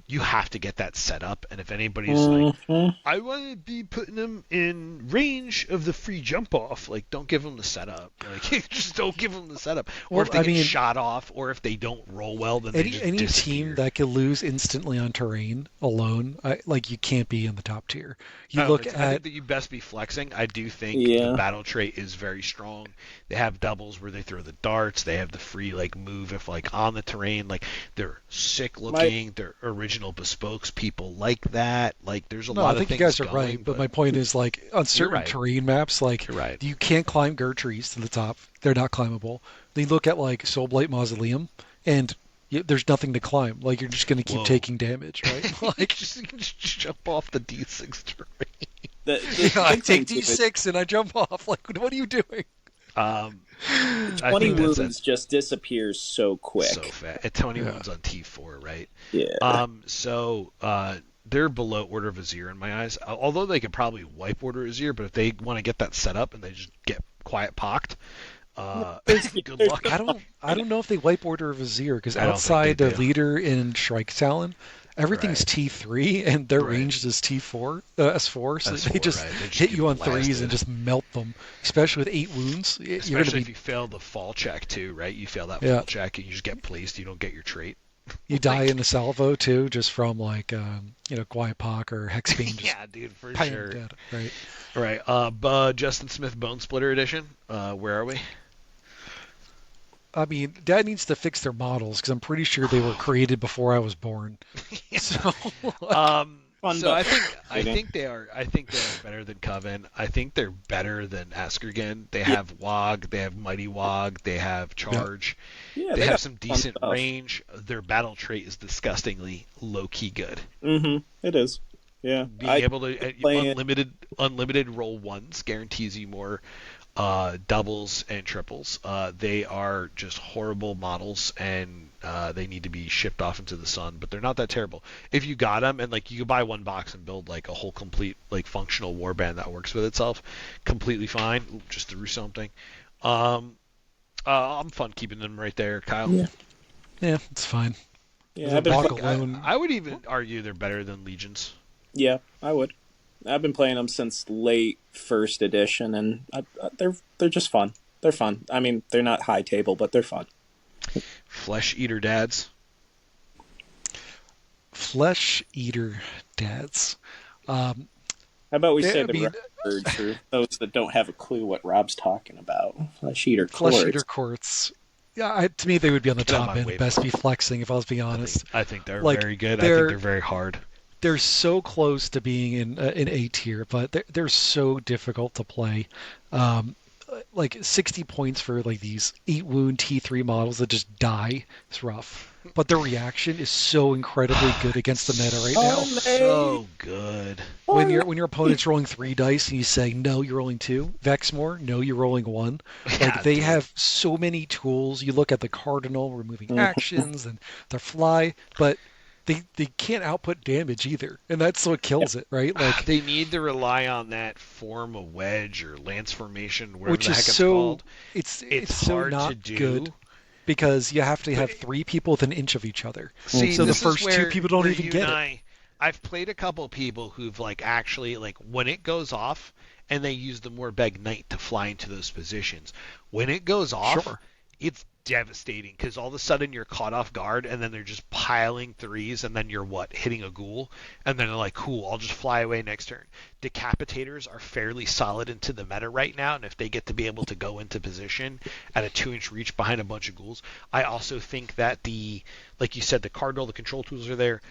you have to get that set up. And if anybody's like, Mhm. I want to be putting them in range of the free jump off. Like, don't give them the setup. Like, just don't give them the setup. Or Well, if they I get mean, shot off, or if they don't roll well, then they any just any disappear. team that can lose instantly on terrain alone, like you can't be in the top tier. You Oh, look I think at that you best be flexing. I do think the Yeah. battle trait is very strong. They have doubles where they throw the darts. They have the free like move if like on the terrain. Like they're sick looking. They're original bespokes. People like that. Like there's a no, lot I of think you things guys are going. right, but my point is like on certain right. terrain maps, like You're right. you can't climb trees to the top; they're not climbable. Then you look at like Soulblight Mausoleum, and there's nothing to climb. Like you're just gonna keep Whoa. taking damage, right? Like you can just jump off the D6 terrain. The I big take thing to it, D6 and I jump off. Like what are you doing? I 20 think that's wounds just disappears so quick. so fat. At 20 Yeah. wounds on T4, right? Yeah. So they're below Order of Azir in my eyes. Although they could probably wipe Order of Azir, but if they want to get that set up and they just get quiet pocked, good luck. I don't know if they wipe Order of Azir because I don't think outside they the do. leader in Shrike Talon, everything's Right. T3 and their Right. range is T4, S4, so S4, they just right. They just hit get you on threes blasted. and just melt them. Especially with 8 wounds, you're gonna Especially if be you fail the fall check too, right? You fail that Yeah. fall check and you just get placed. You don't get your trait. you die in the salvo too, just from like Guaipak or Hexbane. Just Yeah, dude, for bam, sure. dead, right? Right. Justin Smith Bone Splitter Edition. Where are we? I mean, Dad needs to fix their models because I'm pretty sure they were created before I was born. So, Fun, So but I think they are better than Coven. I think they're better than Askergen. They have Wog, they have Mighty Wog, they have Charge. yeah, They got have some fun decent stuff. range. Their battle trait is disgustingly low key good. It is. Yeah. Being able to playing- unlimited roll ones guarantees you more doubles and triples. They are just horrible models, and they need to be shipped off into the sun. But they're not that terrible. If you got them, and like you could buy one box and build like a whole complete like functional warband that works with itself, completely fine. Ooh, just threw something. I'm fun keeping them right there, Kyle. Yeah. Yeah, it's fine. Yeah, The I've been walk playing. alone. I would even argue they're better than legions. Yeah, I would. I've been playing them since late first edition, and they're just fun. They're fun. I mean, they're not high table, but they're fun. Flesh eater dads. Flesh eater dads. Um, How about we yeah, say I the mean, right words for those that don't have a clue what Rob's talking about? Flesh eater flesh eater courts. courts. Yeah, to me they would be on the Get on top my end of way. best be flexing if I was being I think honest. I think they're Like very good. I think they're they're very hard. they're so close to being in A tier, but they're so difficult to play. Um, like 60 points for like these 8 wound T3 models that just die. It's rough. But their reaction is so incredibly good against the meta right now. So good. When your opponent's rolling 3 dice and you say no, you're rolling 2. Vexmore, no, you're rolling 1. Like Yeah, they dude. have so many tools. You look at the cardinal removing Mhm. actions and their fly, but they can't output damage either, and that's what Yeah. kills it, right? Like They need to rely on that form of wedge or lance formation, whatever which the is heck it's so called. it's It's so hard to not good do. because you have to But have 3 people within an inch of each other. see, So the Mhm. this is first 2 people don't where even you and get it. I've played a couple people who've like actually like when it goes off and they use the Morbeg Knight to fly into those positions. When it goes off, Sure. it's devastating because all of a sudden you're caught off guard and then they're just piling threes and then you're hitting a ghoul and then they're like cool, I'll just fly away next turn. Decapitators are fairly solid into the meta right now, and if they get to be able to go into position at a 2-inch reach behind a bunch of ghouls, I also think that like you said, the cardinal, the control tools are there.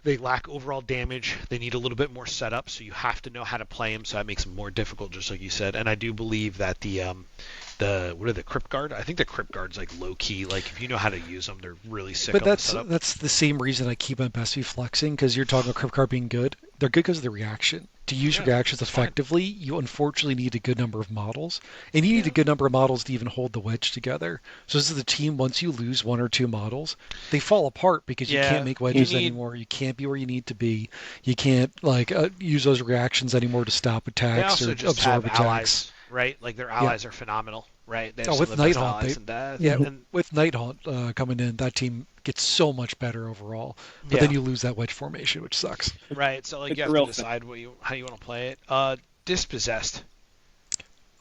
They lack overall damage. They need a little bit more setup, so you have to know how to play them. So that makes them more difficult, just like you said. And I do believe that the what are the crypt guard? I think the crypt guard's like low key. Like if you know how to use them, they're really sick But on the that's setup. that's the same reason I keep my best be flexing because you're talking about Crypt Card being good. They're good because of the reaction. To use Yeah, reactions it's fine. effectively, you unfortunately need a good number of models, and you need a Yeah, good number of models to even hold the wedge together. So this is the team. Once you lose 1 or 2 models, they fall apart because you can't yeah. make You wedges need anymore. You can't be where you need to be. You can't like use those reactions anymore to stop They attacks also or just have absorb attacks. allies, right? Like their Yeah. allies are phenomenal, right? They have Oh, some of with the best Nighthaunt, allies in death, yeah, Mhm. and with Nighthaunt coming in, that team gets so much better overall. But then yeah, you lose that wedge formation, which sucks. right. So like It's you a have to real thing. decide how you want to play it. Dispossessed.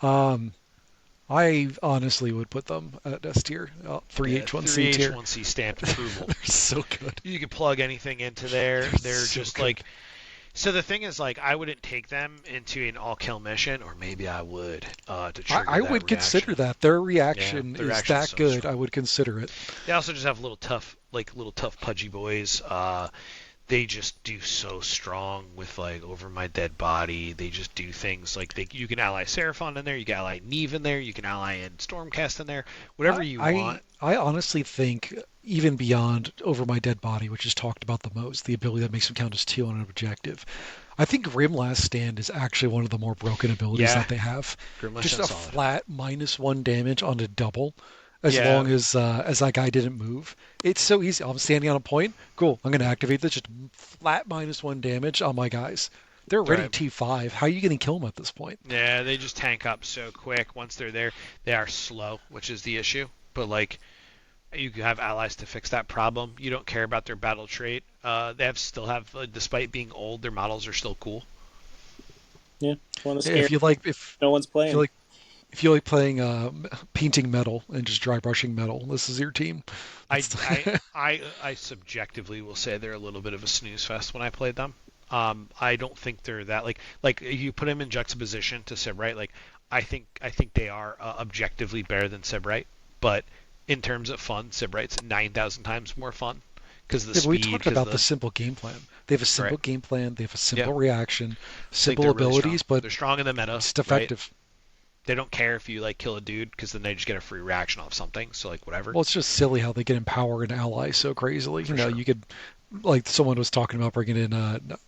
Um, I honestly would put them at S tier, Yeah, 3H1C tier. 3H1C stamped approval. They're so good. You can plug anything into there. They're They're so just good. like so. The thing is, like, I wouldn't take them into an all kill mission, or maybe I would to trigger I that would reaction. consider that. Their Yeah, reaction their is reaction's that so good. I strong. would consider it. They also just have little tough pudgy boys. They just do so strong with like over my dead body. They just do things like you can ally Seraphon in there, you can ally Neve in there, you can ally in Stormcast in there, whatever I you I, want. I honestly think even beyond Over My Dead Body, which is talked about the most, the ability that makes them count as 2 on an objective. I think Grim Last Stand is actually one of the more broken abilities Yeah, that they have. Just Grimlash a solid. flat -1 damage on a double, as Yeah, long as that guy didn't move. It's so easy. I'm standing on a point. Cool. I'm going to activate this. Just flat -1 damage on my guys. They're already right. T5. How are you going to kill them at this point? Yeah, they just tank up so quick. Once they're there, they are slow, which is the issue. But like, you can have allies to fix that problem. You don't care about their battle trait. Still have, despite being old, their models are still cool. Yeah, one of the If scary. you like, No one's if you playing. like, if you like playing painting metal and just dry brushing metal, this is your team. I, That's I, I subjectively will say they're a little bit of a snooze fest when I played them. I don't think they're that like you put them in juxtaposition to Sebright. Like I think they are objectively better than Sebright, but in terms of fun, Sebright's 9,000 times more fun because of the Yeah, but we speed, talked because about of the the simple game plan. They have a right. simple game plan. They have a Yeah, simple reaction, I think simple they're really strong. abilities, but They're strong in the meta, it's right? effective. They don't care if you like kill a dude because then they just get a free reaction off something. So like whatever, Well, it's just silly how they can empower an ally so crazily. for sure. You could, like someone was talking about bringing in,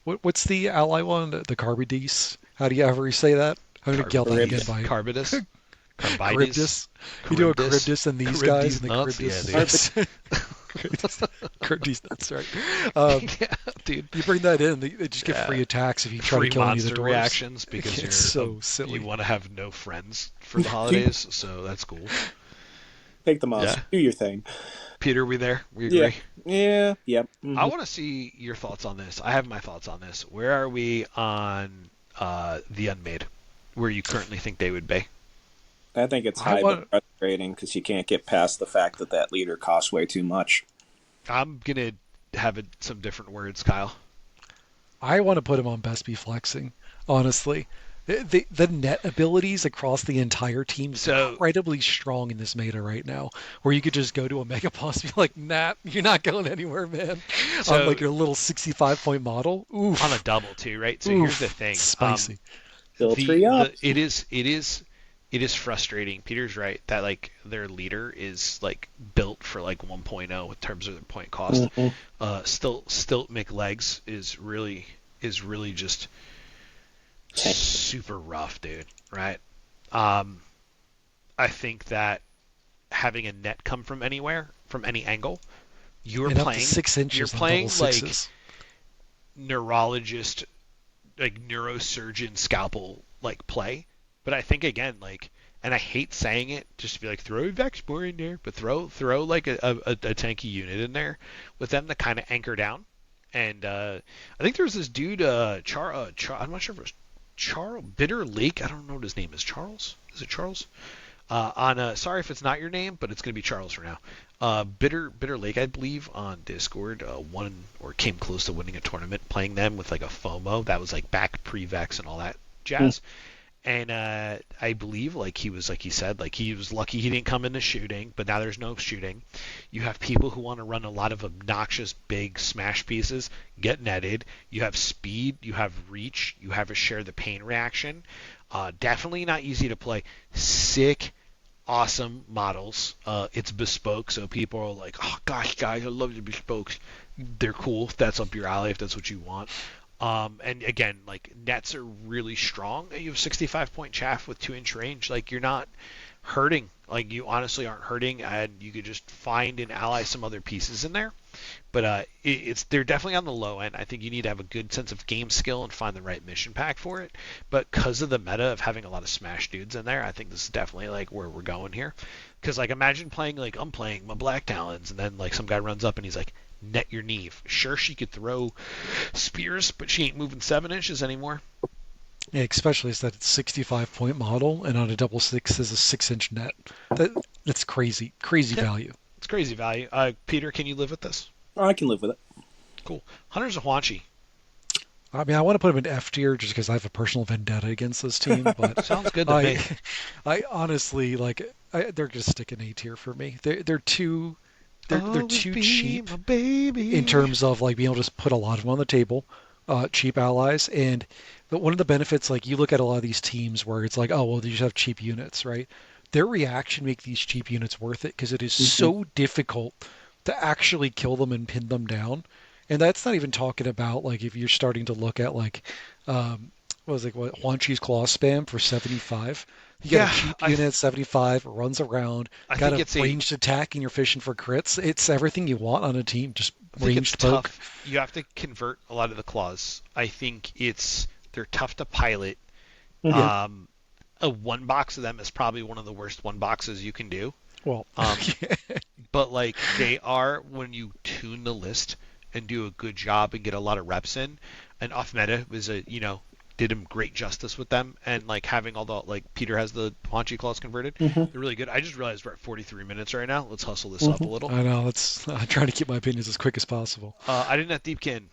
what's the ally one? The Carbidese. How do you ever say that? I'm gonna yell that again Caribs. by Carbidus, Carbides, Charybdis. You do a Charybdis, Charybdis and these guys, Charybdis and the nuts. Yeah, Charybdis. dude. Charybdis, that's right. Um, Yeah, dude. you bring that in, they just get Yeah. free attacks if you try Free to kill any of the monster doors. reactions because It's you're so silly. you want to have no friends for the Do holidays, so that's cool. Take them off. Yeah. Do your thing. Peter, we there? We Yeah. agree? Yeah. Yep. I Hmm. want to see your thoughts on this. I have my thoughts on this. Where are we on the Unmade? Where you currently think they would be? I think it's I high but want. frustrating because you can't get past the fact that that leader costs way too much. I'm gonna have some different words, Kyle. I want to put him on best be flexing. Honestly, the net abilities across the entire team is So, incredibly strong in this meta right now. Where you could just go to a mega boss and be like, "Nah, you're not going anywhere, man." On so like your little 65 point model. on a Oof, double too, right? So here's the oof, thing. spicy. Filtry up. It is frustrating. Peter's right that like their leader is like built for like 1.0 in terms of their point cost. Hmm. Stilt McLegs is really just super rough, dude. Right? Um, I think that having a net come from anywhere, from any angle, you're And up to playing six you're inches on double playing like sixes. neurologist, like neurosurgeon scalpel like play. But I think again, like, and I hate saying it, just to be like throw Vexpor in there, but throw like a tanky unit in there with them to kind of anchor down. And I think there was this dude, I'm not sure if it was Charles Bitter Lake. I don't know what his name is. Charles? Is it Charles? Sorry if it's not your name, but it's gonna be Charles for now. Bitter Lake, I believe, on Discord, won or came close to winning a tournament playing them with like a FOMO that was like back pre-Vex and all that jazz. And I believe, like he said, like he was lucky he didn't come into shooting, but now there's no shooting. You have people who want to run a lot of obnoxious big smash pieces, get netted. You have speed, you have reach, you have a share the pain reaction. Definitely not easy to play. Sick, awesome models. It's bespoke, so people are like, "Oh gosh, guys, I love the bespokes. They're cool. If that's up your alley, if that's what you want." And again, like nets are really strong. You have 65 point chaff with 2-inch range. Like you're not hurting. Like you honestly aren't hurting, and you could just find and ally some other pieces in there. But they're definitely on the low end. I think you need to have a good sense of game skill and find the right mission pack for it. But because of the meta of having a lot of smash dudes in there, I think this is definitely like where we're going here. Because like imagine playing like I'm playing my Black Talons, and then like some guy runs up and he's like, net your Neve. Sure, she could throw spears, but she ain't moving 7 inches anymore. Yeah, especially as that 65 point model, and on a double six is a 6 inch net. That's crazy, crazy Yeah, value. it's crazy value. Peter, can you live with this? I can live with it. Cool. Hunter's a Huanchi. I mean, I want to put him in F tier just because I have a personal vendetta against this team, but Sounds good to me. I, I honestly they're just stick in A tier for me. They're Always too be cheap my in baby. terms of like being able to just put a lot of them on the table, cheap allies. And but one of the benefits, like you look at a lot of these teams where it's like, oh well, they just have cheap units, right? Their reaction make these cheap units worth it because it is Hmm. so difficult to actually kill them and pin them down. And that's not even talking about like if you're starting to look at like what was it, what Huan Chi's claw spam for 75. You got a Yeah, cheap I unit at 75, runs around, I got think a it's a ranged attack, and you're fishing for crits. It's everything you want on a team. Just I think it's ranged poke. tough. You have to convert a lot of the claws. I think they're tough to pilot. Yeah. Um, a one box of them is probably one of the worst one boxes you can do. Well, Um, but like they are when you tune the list and do a good job and get a lot of reps in. And off meta was did him great justice with them, and like having all the like Peter has the Haunchy claws converted. Hmm. They're really good. I just realized we're at 43 minutes right now. Let's hustle this up a Hmm. little. I know. I'm trying to keep my opinions as quick as possible. I didn't have Deepkin.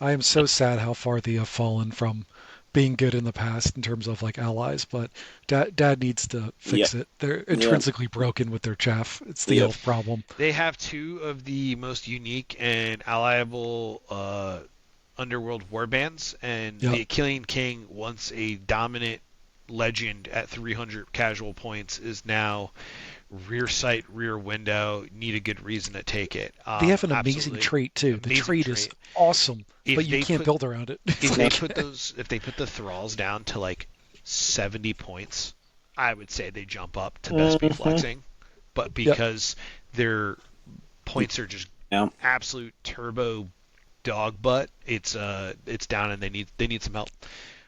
I am so sad how far they have fallen from being good in the past in terms of like allies, but Dad needs to Yep. fix it. They're Yep. intrinsically broken with their chaff. It's the Yep. elf problem. They have two of the most unique and allyable underworld warbands, and Yep. the Achillean King, once a dominant legend at 300 casual points, is now rear sight, rear window. Need a good reason to take it. They have an amazing Absolutely trait too. The amazing trait is trait. awesome, but If you they can't put build around it. It's if No. they like put those if they put the thralls down to like 70 points, I would say they jump up to best be Hmm. flexing. But yep. because their points are just Yeah. absolute turbo dog butt, it's down and they need some help.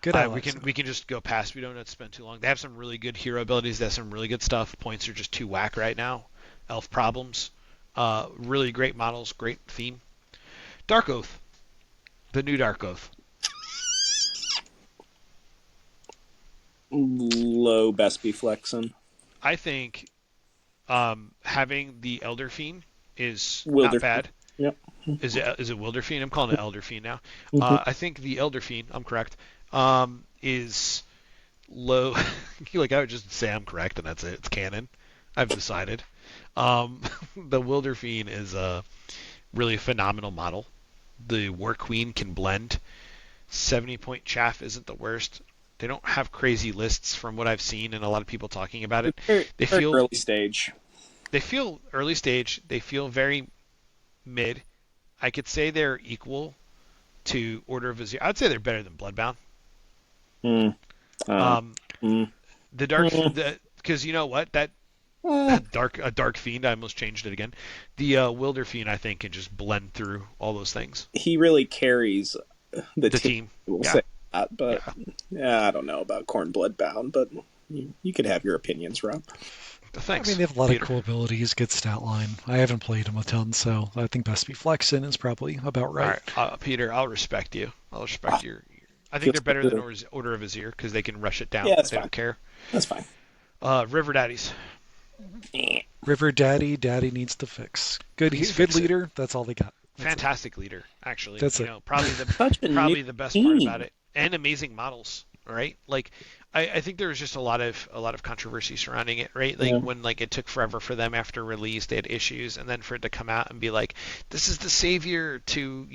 Good We allies. can just go past. We don't have to spend too long. They have some really good hero abilities. They have some really good stuff. Points are just too whack right now. Elf problems. Really great models, great theme. Dark Oath, the new Dark Oath. Low best be flexing. I think having the Elder Fiend is not Wilder. bad. Yep. Is it Wilder Fiend? I'm calling it Elder Fiend now. Mm-hmm. I think the Elder Fiend, I'm correct, is low. Like I would just say I'm correct and that's it. It's canon. I've decided. The Wilder Fiend is a really phenomenal model. The War Queen can blend. 70-point chaff isn't the worst. They don't have crazy lists from what I've seen and a lot of people talking about it. They Very feel early stage. they feel early stage. They feel very mid. I could say they're equal to Order of Azir. I'd say they're better than Bloodbound. Mm. Um, Mm. the dark, because you know what that a dark fiend. I almost changed it again. The Wilder Fiend, I think, can just blend through all those things. He really carries the team. We'll Yeah. say that, but Yeah. I don't know about Corn Bloodbound, but you could have your opinions, Rob. Thanks. I mean, they have a lot Peter. of cool abilities, good stat line. I haven't played them a ton, so I think best be flexing is probably about All right. right, Peter, I'll respect you. I'll respect your. I think they're better than Order of Azir because they can rush it down. Yeah, that's they fine. don't care. That's fine. River Daddies. River Daddy needs to fix. Good leader. That's all they got. Fantastic leader, actually. That's you it. know, probably Such a probably new the best team. part about it, and amazing models. Right? Like, I think there was just a lot of controversy surrounding it. Right? Like when it took forever for them after release, they had issues, and then for it to come out and be like, this is the savior to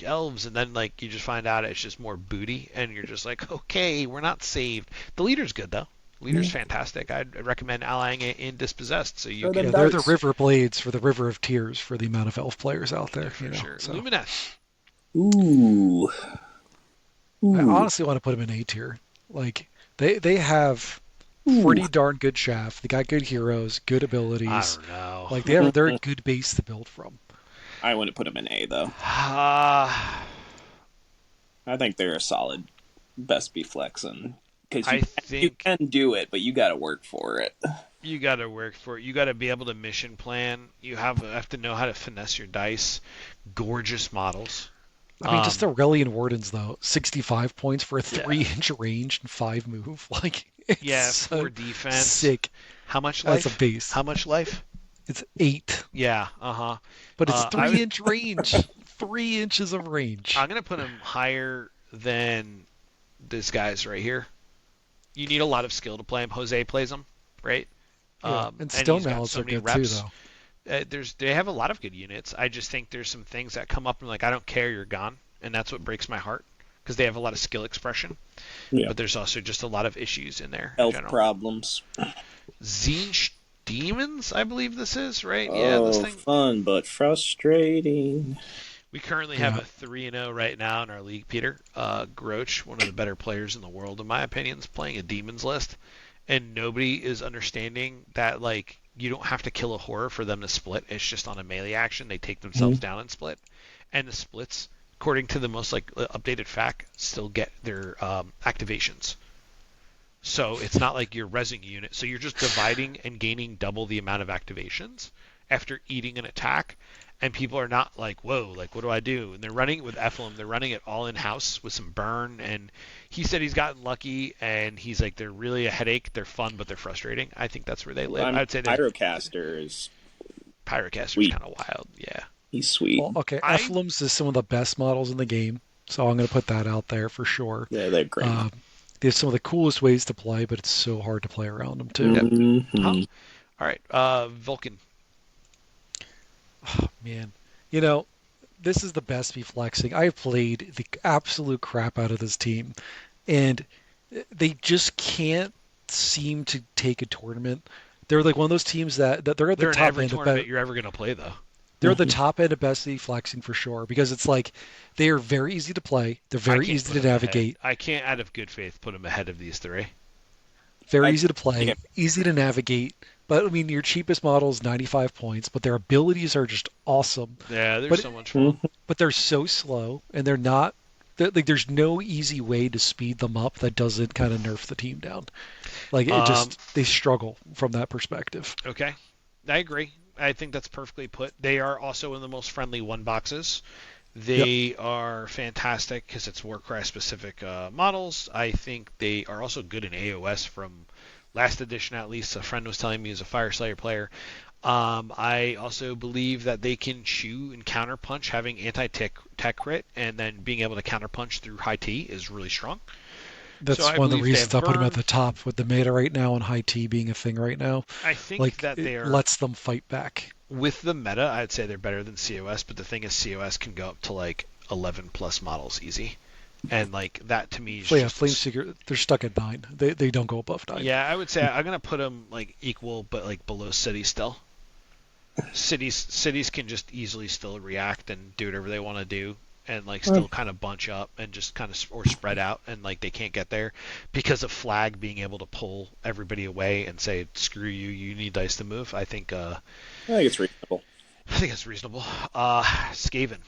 elves, and then you just find out it's just more booty, and you're just like, okay, we're not saved. The leader's good though. Leader's fantastic. I'd recommend allying it in Dispossessed so you can. They're the River Blades for the River of Tears for the amount of elf players out there. For sure. So. Lumineth. Ooh. I honestly want to put them in A tier. Like they have pretty darn good chaff. They got good heroes, good abilities. I don't know. Like they're a good base to build from. I wouldn't put them in A though. I think they're a solid best be flexing because you can do it, but you got to work for it. You got to work for it. You got to be able to mission plan. You have to know how to finesse your dice. Gorgeous models. I mean, just Aurelian Wardens though, 65 points for a 3-inch range and 5 move. Like, it's 4 defense. Sick. How much life? That's a base. How much life? It's 8. Yeah. But it's 3-inch range. 3 inches of range. I'm gonna put him higher than this guy's right here. You need a lot of skill to play him. Jose plays him, right? Yeah. And Stone Mallets are good too, though. They have a lot of good units. I just think there's some things that come up and I don't care, you're gone, and that's what breaks my heart because they have a lot of skill expression. Yeah. But there's also just a lot of issues in there. Elf problems. Zinch Demons, I believe this is right. Oh, yeah, this thing. Fun but frustrating. We currently have a 3-0 right now in our league, Peter. Groach, one of the better players in the world, in my opinion, is playing a Demons list, and nobody is understanding that you don't have to kill a horror for them to split. It's just on a melee action. They take themselves down and split. And the splits, according to the most updated fact, still get their activations. So it's not like you're rezzing a unit. So you're just dividing and gaining double the amount of activations after eating an attack. And people are not like, whoa, what do I do? And they're running it with Ephelum. They're running it all in-house with some burn. And he said he's gotten lucky, and he's like, they're really a headache. They're fun, but they're frustrating. I think that's where they live. I'd say Pyrocaster is kind of wild. Yeah. He's sweet. Well, okay, Ephelums is some of the best models in the game, so I'm going to put that out there for sure. Yeah, they're great. They have some of the coolest ways to play, but it's so hard to play around them, too. Mm-hmm. All right, Vulcan. Oh, man. This is the best be flexing. I've played the absolute crap out of this team, and they just can't seem to take a tournament. They're like one of those teams that they're at the top every end tournament you're ever going to play, though. They're at the top end of best be flexing for sure, because it's they are very easy to play. They're very easy to navigate. I can't, out of good faith, put them ahead of these three. Very easy to play, easy to navigate. But I mean, your cheapest model is 95 points, but their abilities are just awesome. Yeah, they're so much fun. But they're so slow, and they're not. There's no easy way to speed them up that doesn't kind of nerf the team down. They struggle from that perspective. Okay, I agree. I think that's perfectly put. They are also one of the most friendly one boxes. Yep. They are fantastic because it's Warcry specific models. I think they are also good in AOS from last edition at least. A friend was telling me as a Fire Slayer player. I also believe that they can chew and counterpunch. Having anti-tech crit and then being able to counterpunch through high T is really strong. So That's I one of the believe they reasons have I put them at burn. the top with the meta right now and high T being a thing right now. I think Like, that it they're lets them fight back. with the meta. I'd say they're better than COS, but the thing is, COS can go up to like 11 plus models easy, and like that to me is Yeah, just Flameseeker, they're stuck at 9. They don't go above 9. yeah. I would say I'm gonna put them like equal, but like below City still. Cities can just easily still react and do whatever they want to do and like Uh, still kind of bunch up and just kind of or spread out and like they can't get there because of flag being able to pull everybody away and say screw you, you need dice to move. I think it's reasonable. I think it's reasonable. Skaven.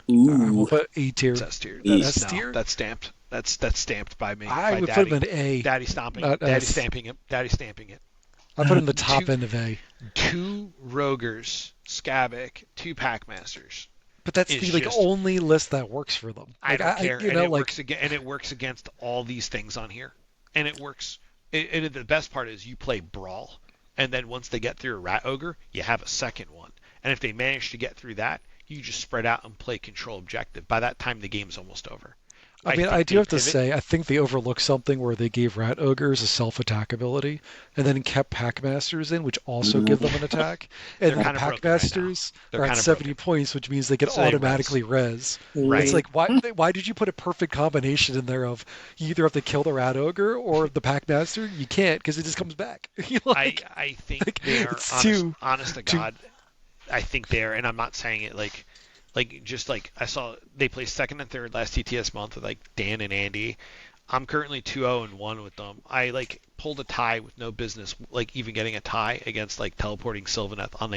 Ooh, What A tier? It's S tier. east. S No, tier? that's stamped. That's stamped by me, I by would put Daddy. them in A, Daddy stomping. not Daddy S. stamping it. Daddy stamping it. I put them in the top Two end of A. two Rogers, Skavic, two Packmasters But that's is the like just only list that works for them. I Like don't care, you and know, it like works again, and it works against all these things on here, and it works. And the best part is you play brawl, and then once they get through a rat ogre, you have a second one, and if they manage to get through that, you just spread out and play control objective. By that time, the game's almost over. I I mean, I think do they have to pivot. say, I think they overlooked something where they gave Rat Ogres a self-attack ability, and then kept Packmasters in, which also give them an attack. And They're then the kind of broken right now. Packmasters They're are kind at of 70 broken, points, which means they can so they res. automatically res. It's Right. like, why did you put a perfect combination in there of you either have to kill the Rat Ogre or the Packmaster? You can't because it just comes back. You I think they are it's too honest to too. God. I think they're, and I'm not saying it like just like I saw they placed second and third last TTS month with like Dan and Andy. I'm currently 2-0-1 with them. I like pulled a tie with no business, like even getting a tie against like teleporting Sylvaneth on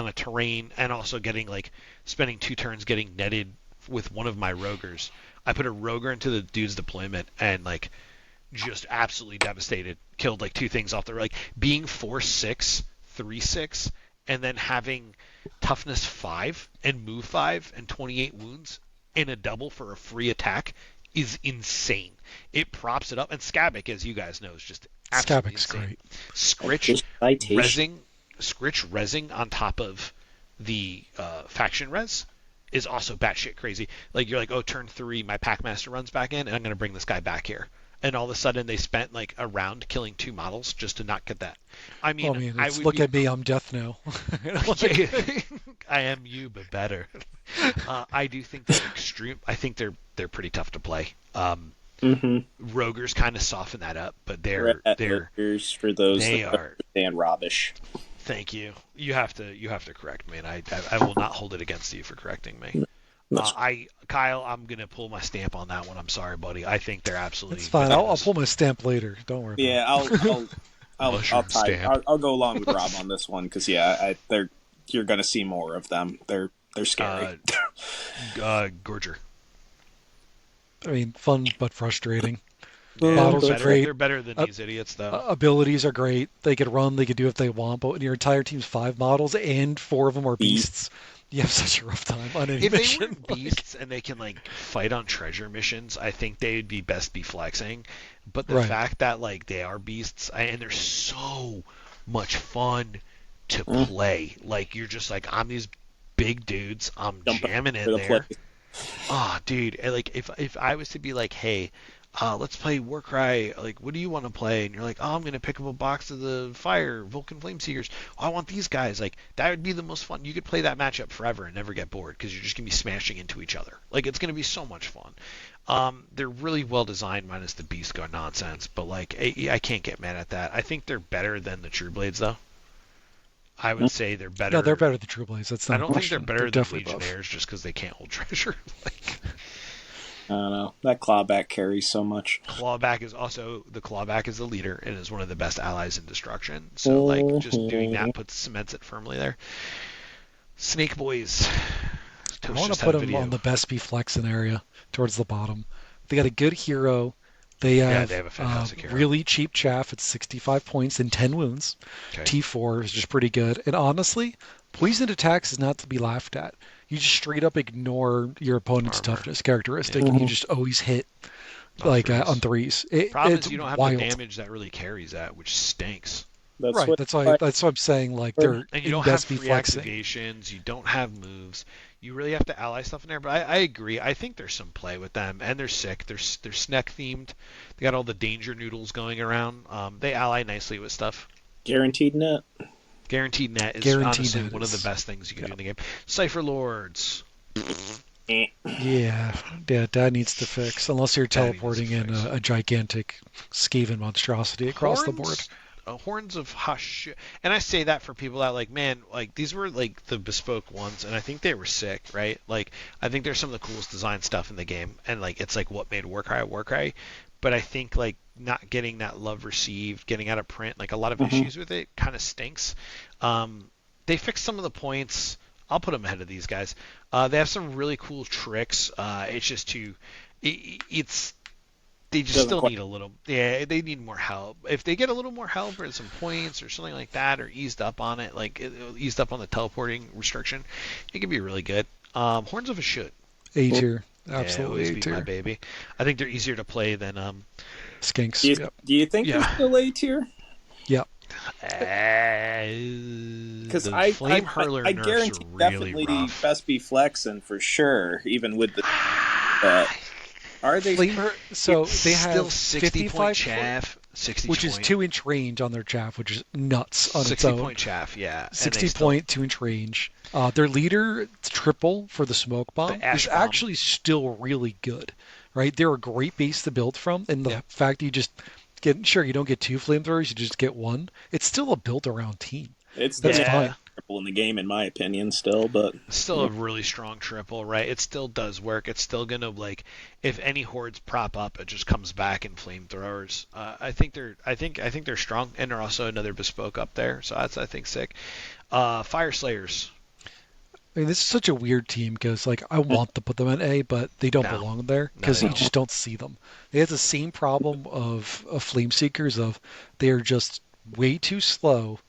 a terrain, and also getting like spending 2 turns getting netted with one of my Rogers. I put a Roger into the dude's deployment and like just absolutely devastated. Killed like 2 things off the like being 4-6, 3-6, and then having toughness 5 and move 5 and 28 wounds in a double for a free attack is insane. It props it up, and Skavic, as you guys know, is just absolutely Scavic's insane. great. Scritch Just citation. resing on top of the faction res is also batshit crazy. Like you're like, oh, turn 3, my Packmaster runs back in, and I'm gonna bring this guy back here. And all of a sudden, they spent like a round killing 2 models just to not get that. I Well, mean, I mean, I it's would look be at me, I'm death now. I am you, but better. I do think they're extreme. I think they're pretty tough to play. Mm-hmm. Rogers kind of soften that up, but Rat they're ogres for those they that don't are. understand rubbish. Thank you. You have to correct me, and I will not hold it against you for correcting me. That's Kyle, I'm gonna pull my stamp on that one. I'm sorry, buddy. I think they're absolutely It's fine. I'll bananas. pull my stamp later. Don't worry about yeah. I'll Mushroom stamp. I'll go along with Rob on this one because they're you're gonna see more of them. They're scary. Gorger. it. I mean, fun but frustrating. Yeah, Models are great. they're better than Uh, these idiots, though. Abilities are great. They could run. They could do what they want. But when your entire team's 5 models and 4 of them are Beast. beasts, you have such a rough time on any If they mission. were beasts and they can like fight on treasure missions, I think they'd be best be flexing. But the Right. fact that like they are beasts and they're so much fun to Mm. play, like you're just like I'm these big dudes, I'm Jump jamming to in the there. place. Oh, dude, and, like if I was to be like, hey, let's play Warcry. Like, what do you want to play? And you're like, oh, I'm gonna pick up a box of the Fire Vulcan Flameseekers. Oh, I want these guys. Like, that would be the most fun. You could play that matchup forever and never get bored because you're just gonna be smashing into each other. Like, it's gonna be so much fun. They're really well designed, minus the Beast Guard nonsense. But like, I can't get mad at that. I think they're better than the True Blades, though. I would say they're better. No, they're better than True Blades. That's I not a don't think they're question. better They're than definitely above. Legionnaires just because they can't hold treasure. Like, I don't know. That clawback carries so much. Clawback is the leader and is one of the best allies in destruction. So like just doing that cements it firmly there. Snake Boys. I Toast want just to had put a them video. on the best B flex in area towards the bottom. They got a good hero. They Yeah, they have have a fantastic hero. really cheap chaff at 65 points and 10 wounds. Okay. T4 is just pretty good. And honestly, poisoned attacks is not to be laughed at. You just straight up ignore your opponent's Armor. toughness characteristic, Yeah. and you Mhm. just always hit On like on threes. threes. Problem It's is you don't have the wild. damage that really carries that, which stinks. That's Right. what That's why. I That's what I'm saying. Like heard. they're And you in don't have best be free flexing. activations. You don't have moves. You really have to ally stuff in there. But I agree. I think there's some play with them, and they're sick. They're snack themed. They got all the danger noodles going around. They ally nicely with stuff. Guaranteed net. Guaranteed net is Guaranteed honestly net one of the is. best things you can Yeah. do in the game. Cipher Lords. Eh. Yeah, yeah, that needs to fix. Unless you're That needs to teleporting in fix. a gigantic Skaven monstrosity across the board. Horns of Hush, and I say that for people that like, man, like these were like the bespoke ones, and I think they were sick, right? Like I think they're some of the coolest design stuff in the game, and like it's like what made Warcry. But I think like not getting that love received, getting out of print, like a lot of Mhm. issues with it, kind of stinks. They fixed some of the points. I'll put them ahead of these guys. They have some really cool tricks. It's just too. It's they just Doesn't still quite. need a little. Yeah, they need more help. If they get a little more help or some points or something like that, or eased up on it, like eased up on the teleporting restriction, it could be really good. Horns of a Should. A tier, Yeah, absolutely always A be my tier. baby. I think they're easier to play than Skinks. Yep. Do you think they're yeah. still A tier? Yep. Because The flame hurler I nerfs guarantee are really definitely rough. best be flexing for sure, even with the. But are they? Flamer. So It's they still have 60 55 point foot, chaff, 60 which is point, 2-inch range on their chaff, which is nuts on its 60 own. point chaff, yeah, and they 60 still point 2-inch range. Their leader triple for the smoke bomb the is ash bomb. actually still really good, right? They're a great base to build from, and the Yeah. fact you just get sure you don't get two flamethrowers, you just get one. It's still a built around team. It's the That's main Yeah, fine. triple in the game, in my opinion, still. But still a really strong triple, right? It still does work. It's still gonna like if any hordes prop up, it just comes back in flamethrowers. I think they're strong, and they're also another bespoke up there. So that's I think sick. Fire Slayers. I mean, this is such a weird team because, like, I want to put them in A, but they don't No, belong there no, because they you don't. just don't see them. They have the same problem of Flame Seekers of they're just way too slow,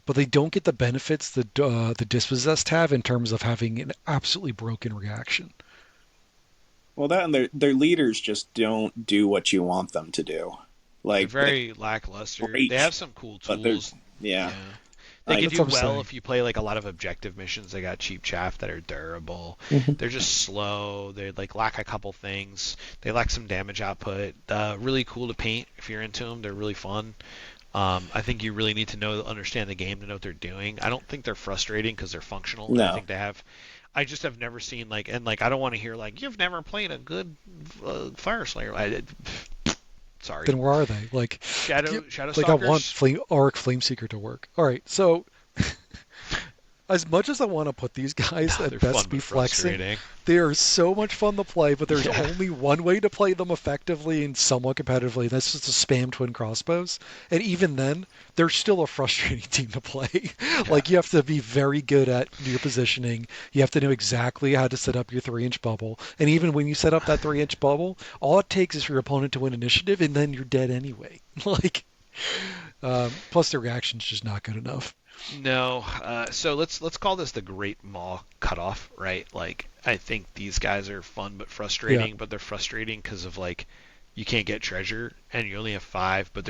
but they don't get the benefits that the Dispossessed have in terms of having an absolutely broken reaction. well, that and their leaders just don't do what you want them to do. They're Like they very lackluster. great, They have some cool but they're tools. yeah. Yeah. They Like could That's do what I'm well saying. if you play like a lot of objective missions. They got cheap chaff that are durable. Mhm. They're just slow. They like lack a couple things. They lack some damage output. Really cool to paint if you're into them. They're really fun. I think you really need to understand the game to know what they're doing. I don't think they're frustrating because they're functional. And I No, think they have. I just have never seen like and like I don't want to hear like you've never played a good Fire Slayer. Sorry, Then where are they? Like, Shadow like I want Stalkers. Flameseeker to work. All right, so as much as I want to put these guys They're at fun best be but flexing, frustrating. they are so much fun to play, but there's Yeah. only one way to play them effectively and somewhat competitively. That's just to spam twin crossbows. And even then, they're still a frustrating team to play. Yeah. Like, you have to be very good at your positioning. You have to know exactly how to set up your 3-inch bubble. And even when you set up that 3-inch bubble, all it takes is for your opponent to win initiative, and then you're dead anyway. Like, plus their reaction's just not good enough. No, so let's call this the Great Maw cutoff, right? Like I think these guys are fun but frustrating, but they're frustrating because of like you can't get treasure and you only have 5, but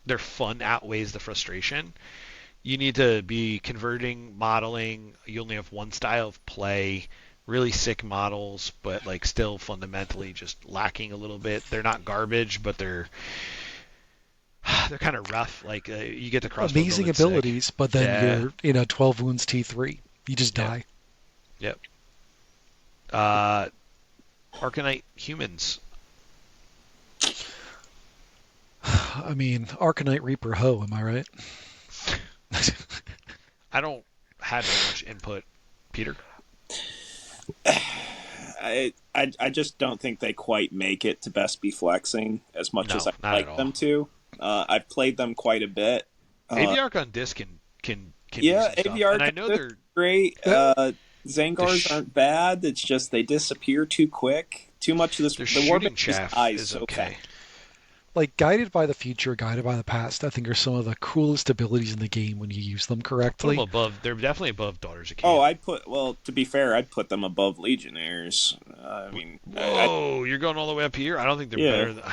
their fun outweighs the frustration. You need to be converting, modeling. You only have one style of play. Really sick models, but like still fundamentally just lacking a little bit. They're not garbage, but they're kind of rough. Like you get the crossbow Amazing building sick. abilities, but then you're 12 wounds T3. You just Yeah. die. Yep. Arcanite humans. I mean, Arcanite Reaper Ho, am I right? I don't have very much input, Peter. I just don't think they quite make it to best be flexing as much No, as I not at like all. them to. I've played them quite a bit. Aviarch on disc can Yeah, do some stuff, AVR and I know they're great. the Zangars aren't bad. It's just they disappear too quick. Too much of this. their The shooting warband just chaff dies is so okay. fast. like Guided by the Future, Guided by the Past, I think are some of the coolest abilities in the game when you use them Put them correctly. above. They're definitely above Daughters of Oh, Cain. to be fair, I'd put them above Legionnaires. Whoa, you're going all the way up here. I don't think they're Yeah, better than.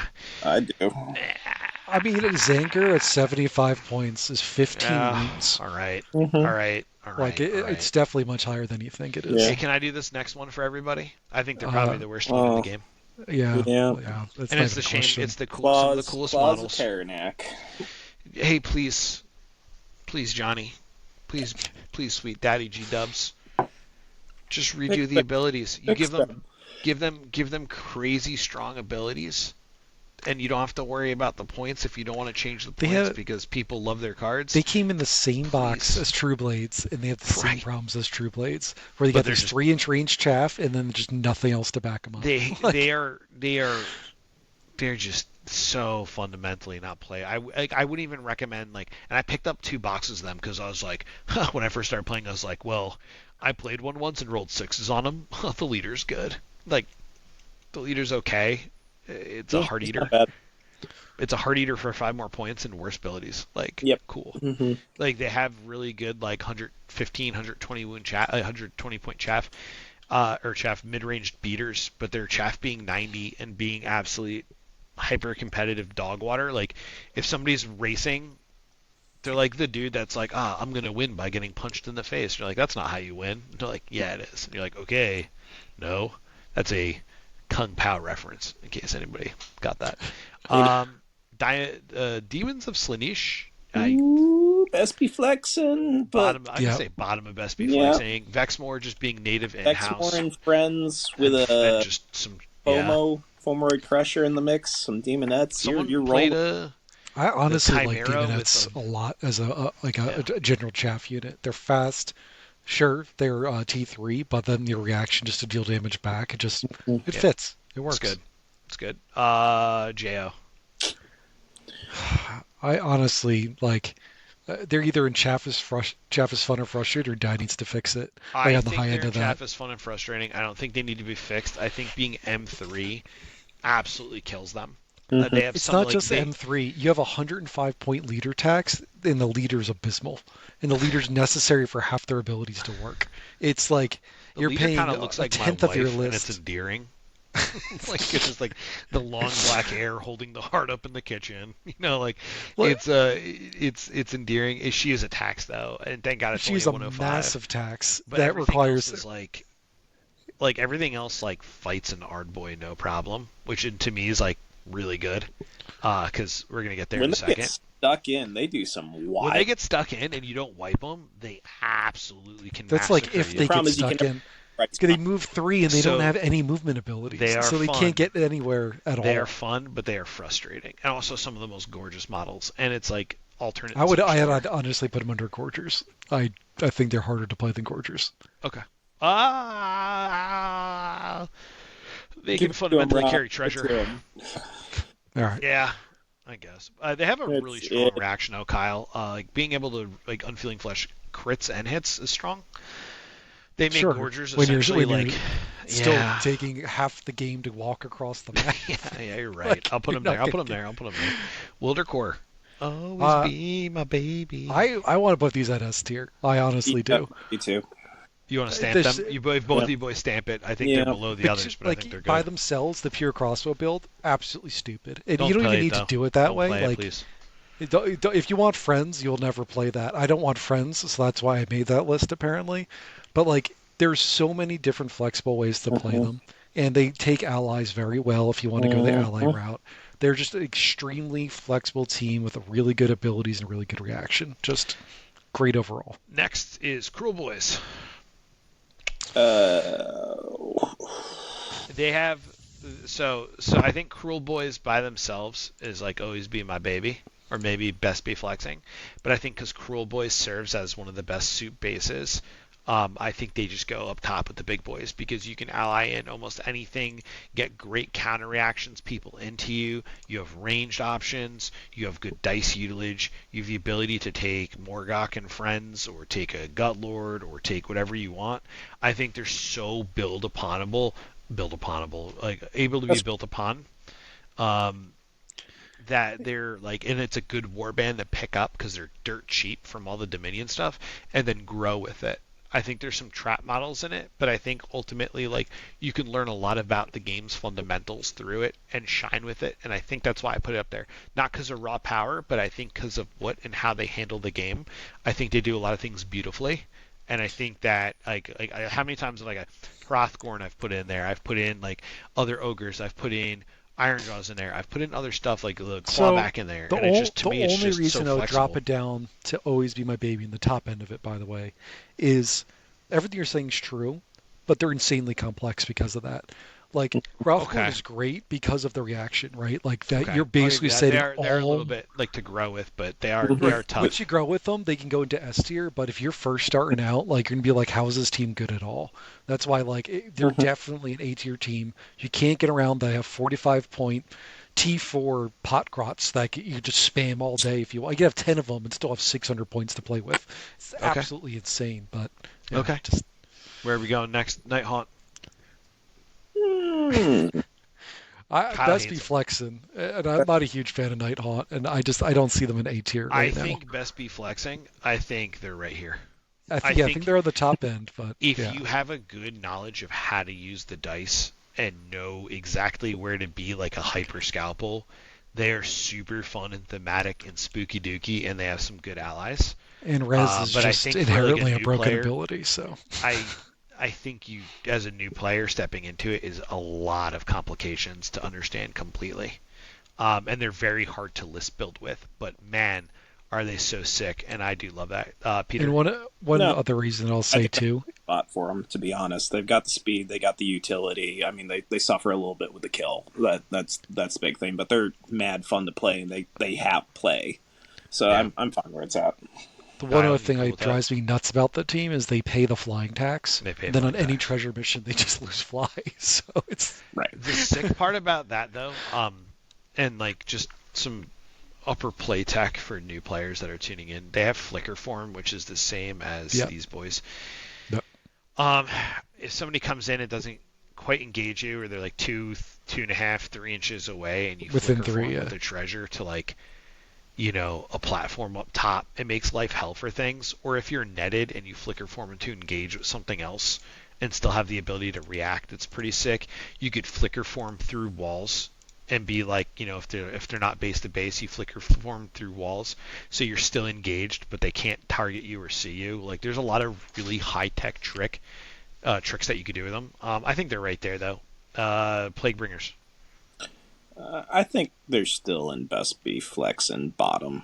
I do. I mean, Zanker at 75 points is 15 Yeah. wounds. All right. Hmm. All right. All Like, right. All it's right. definitely much higher than you think it is. Hey, Yeah. can I do this next one for everybody? I think they're probably Uh, the worst one in the Oh, game, yeah, yeah. yeah, that's and not it's even the a shame. question. It's the some of the coolest Claws of models. Karnak. Hey, please, please, Johnny, please, please, sweet Daddy G Dubs, just redo the abilities. You Fix them. give them crazy strong abilities, and you don't have to worry about the points if you don't want to change the They points have because people love their cards. they came in the same box Please, as True Blades, and they have the same right? problems as True Blades, where they But got they're this just 3-inch range chaff and then just nothing else to back them up. they are they're just so fundamentally not play. I wouldn't even recommend like, and I picked up 2 boxes of them because I was like, when I first started playing, I was like, well, I played one once and rolled 6s on him. The leader's good. Like the leader's okay. It's a Yeah, heart it's eater. not bad. It's a heart eater for 5 more points and worse abilities. Like Yep. cool. Hmm. Like they have really good like 115, 120 wound chaff, 120 point chaff. Or chaff mid-ranged beaters, but their chaff being 90 and being absolute hyper competitive dog water. Like if somebody's racing, they're like the dude that's like, I'm gonna win by getting punched in the face. You're like, that's not how you win. And they're like, yeah, it is. And you're like, okay, no, that's a Kung Pao reference in case anybody got that. Demons of Slaanesh. I Ooh, best be flexing, but bottom. I can Yeah, say bottom of best be yeah, flexing. Vexmore just being native in Exmoor house and friends with and a just some yeah. Fomoid Crusher in the mix, some Demonettes. Someone You're played rolling. I the honestly like Chimera with Demonettes a lot as yeah. a general chaff unit. They're fast. Sure, they're T3, but then your reaction just to deal damage back, it Yep, fits. It it's works. good. It's good. Jo. I honestly like they're either in chaff is fun or frustrated, or Dad needs to fix it. Like I on the think high end their of that. chaff is fun and frustrating. I don't think they need to be fixed. I think being M3 absolutely kills them. Hmm. They have It's some not like just the they M3. You have a 105-point leader tax, and the leader's abysmal, and the leader's necessary for half their abilities to work. It's like the you're leader kind paying of looks a like my tenth of your wife, and it's list. endearing. Like it's just like the long black hair holding the heart up in the kitchen. Like Look, it's endearing. She is a tax though, and thank God it's only she's a a 105. massive tax But that everything else requires. is like everything else like fights an Ardboy no problem, which to me is like really good. Because we're gonna get there in When a they get second. stuck in, they do some When they wild. get stuck in and you don't wipe them, they absolutely can That's like massacre if The they you. get problem is you can stuck never in. right They spot. move 3 and they don't So have any movement they abilities, are so they can't fun. get anywhere at They are all. fun, but they are frustrating, and also some of the most gorgeous models. And it's like alternate I would switch lore. I'd honestly put them under Gorgers. I think they're harder to play than Gorgers. Okay. They Give can it to him, fundamentally Rob. carry Give it treasure. to him. All right. Yeah, I guess they have a really It's strong it. reaction though, Kyle. Like being able to like unfeeling flesh crits and hits is strong. They make Sure. gorgers When essentially you're like still yeah. taking half the game to walk across the map, Yeah, you're right. like I'll put you're him there. not I'll gonna put him get. there. I'll put him there. Wildercore. Always Uh, be my baby. I want to put these at S tier. I honestly Yeah, do. me too. You want to stamp There's, them? You both Yeah. of you boys stamp it. I think they're Yeah. below the others, but I think they're by good. themselves, the pure crossbow build, absolutely stupid. And you Don't don't even play it need to though. do it that Don't way. play it, Like, please. if you want friends, you'll never play that. I don't want friends, so that's why I made that list apparently. But like, there's so many different flexible ways to play Hmm. them, and they take allies very well if you want to go the ally Hmm. route. They're just an extremely flexible team with really good abilities and really good reaction. Just great overall. Next is Cruel Boys. Uh, They have so I think Cruel Boys by themselves is like always be my baby, or maybe best be flexing. But I think because Cruel Boys serves as one of the best suit bases, I think they just go up top with the big boys because you can ally in almost anything, get great counter reactions, people into you. You have ranged options. You have good dice utilage. You have the ability to take Morgok and friends, or take a Gut Lord, or take whatever you want. I think they're so build uponable, like able to be that's built upon. Um, that they're like, and it's a good warband to pick up because they're dirt cheap from all the Dominion stuff, and then grow with it. I think there's some trap models in it, but I think ultimately, like, you can learn a lot about the game's fundamentals through it and shine with it, and I think that's why I put it up there. Not because of raw power, but I think because of what and how they handle the game. I think they do a lot of things beautifully, and I think that how many times like a Hrothgorn I've put in there, I've put in like other ogres, I've put in Ironjaws in there, I've put in other stuff like the So clawback in there, the and it just to the me it's only just so reason I would drop flexible. it down to always be my baby in the top end of it, by the way, is everything you're saying is true, but they're insanely complex because of that. Like Hrothgorn Okay. is great because of the reaction, right? Like that Okay, you're I'll give basically you that. They setting are they're a all little bit like to grow with, but they are right. Once tough. you grow with them, they can go into S tier, but if you're first starting out, like you're gonna be like, how is this team good at all? That's why they're definitely an A tier team. You can't get around. They have 45 point T4 pot grots that you just spam all day if you want. You can have 10 of them and still have 600 points to play with. It's Okay. absolutely insane, but yeah, Okay. just Where are we going next? Night Haunt. Hmm. I Kyle best be hates them. flexing, and I'm not a huge fan of Nighthaunt, and I don't see them in A tier I right now. think best be flexing. I think they're right here. I I think think they're on the top end, but if yeah. you have a good knowledge of how to use the dice and know exactly where to be like a hyper scalpel, they are super fun and thematic and spooky dooky, and they have some good allies. And Res is But I just think for like a inherently a new broken player, ability, so I I think you as a new player stepping into it is a lot of complications to understand completely. And they're very hard to list build with. But man, are they so sick? And I do love that. and Peter. one No, other reason I'll I say think that's too. a spot for them. To be honest, they've got the speed, they got the utility. I mean, they suffer a little bit with the kill. That's the big thing. But they're mad fun to play, and they have play. So Yeah, I'm fine where it's at. The one other Kyle, you thing cool that with that? drives me nuts about the team is they pay the flying tax, They pay and then on flying any tax. treasure mission they just lose fly. So it's Right. The sick part about that though, and like just some upper play tech for new players that are tuning in. They have flicker form, which is the same as yeah, these boys. no, Um, if somebody comes in and doesn't quite engage you, or they're like 2.5, 3 inches away, and you within flicker three. form with a treasure to like a platform up top, it makes life hell for things. Or if you're netted and you flicker form to engage with something else and still have the ability to react, it's pretty sick. You could flicker form through walls and be like, if they're not base to base, you flicker form through walls, so you're still engaged, but they can't target you or see you. Like, there's a lot of really high tech tricks that you could do with them. I think they're right there though. Plague bringers. I think they're still in best B flex and bottom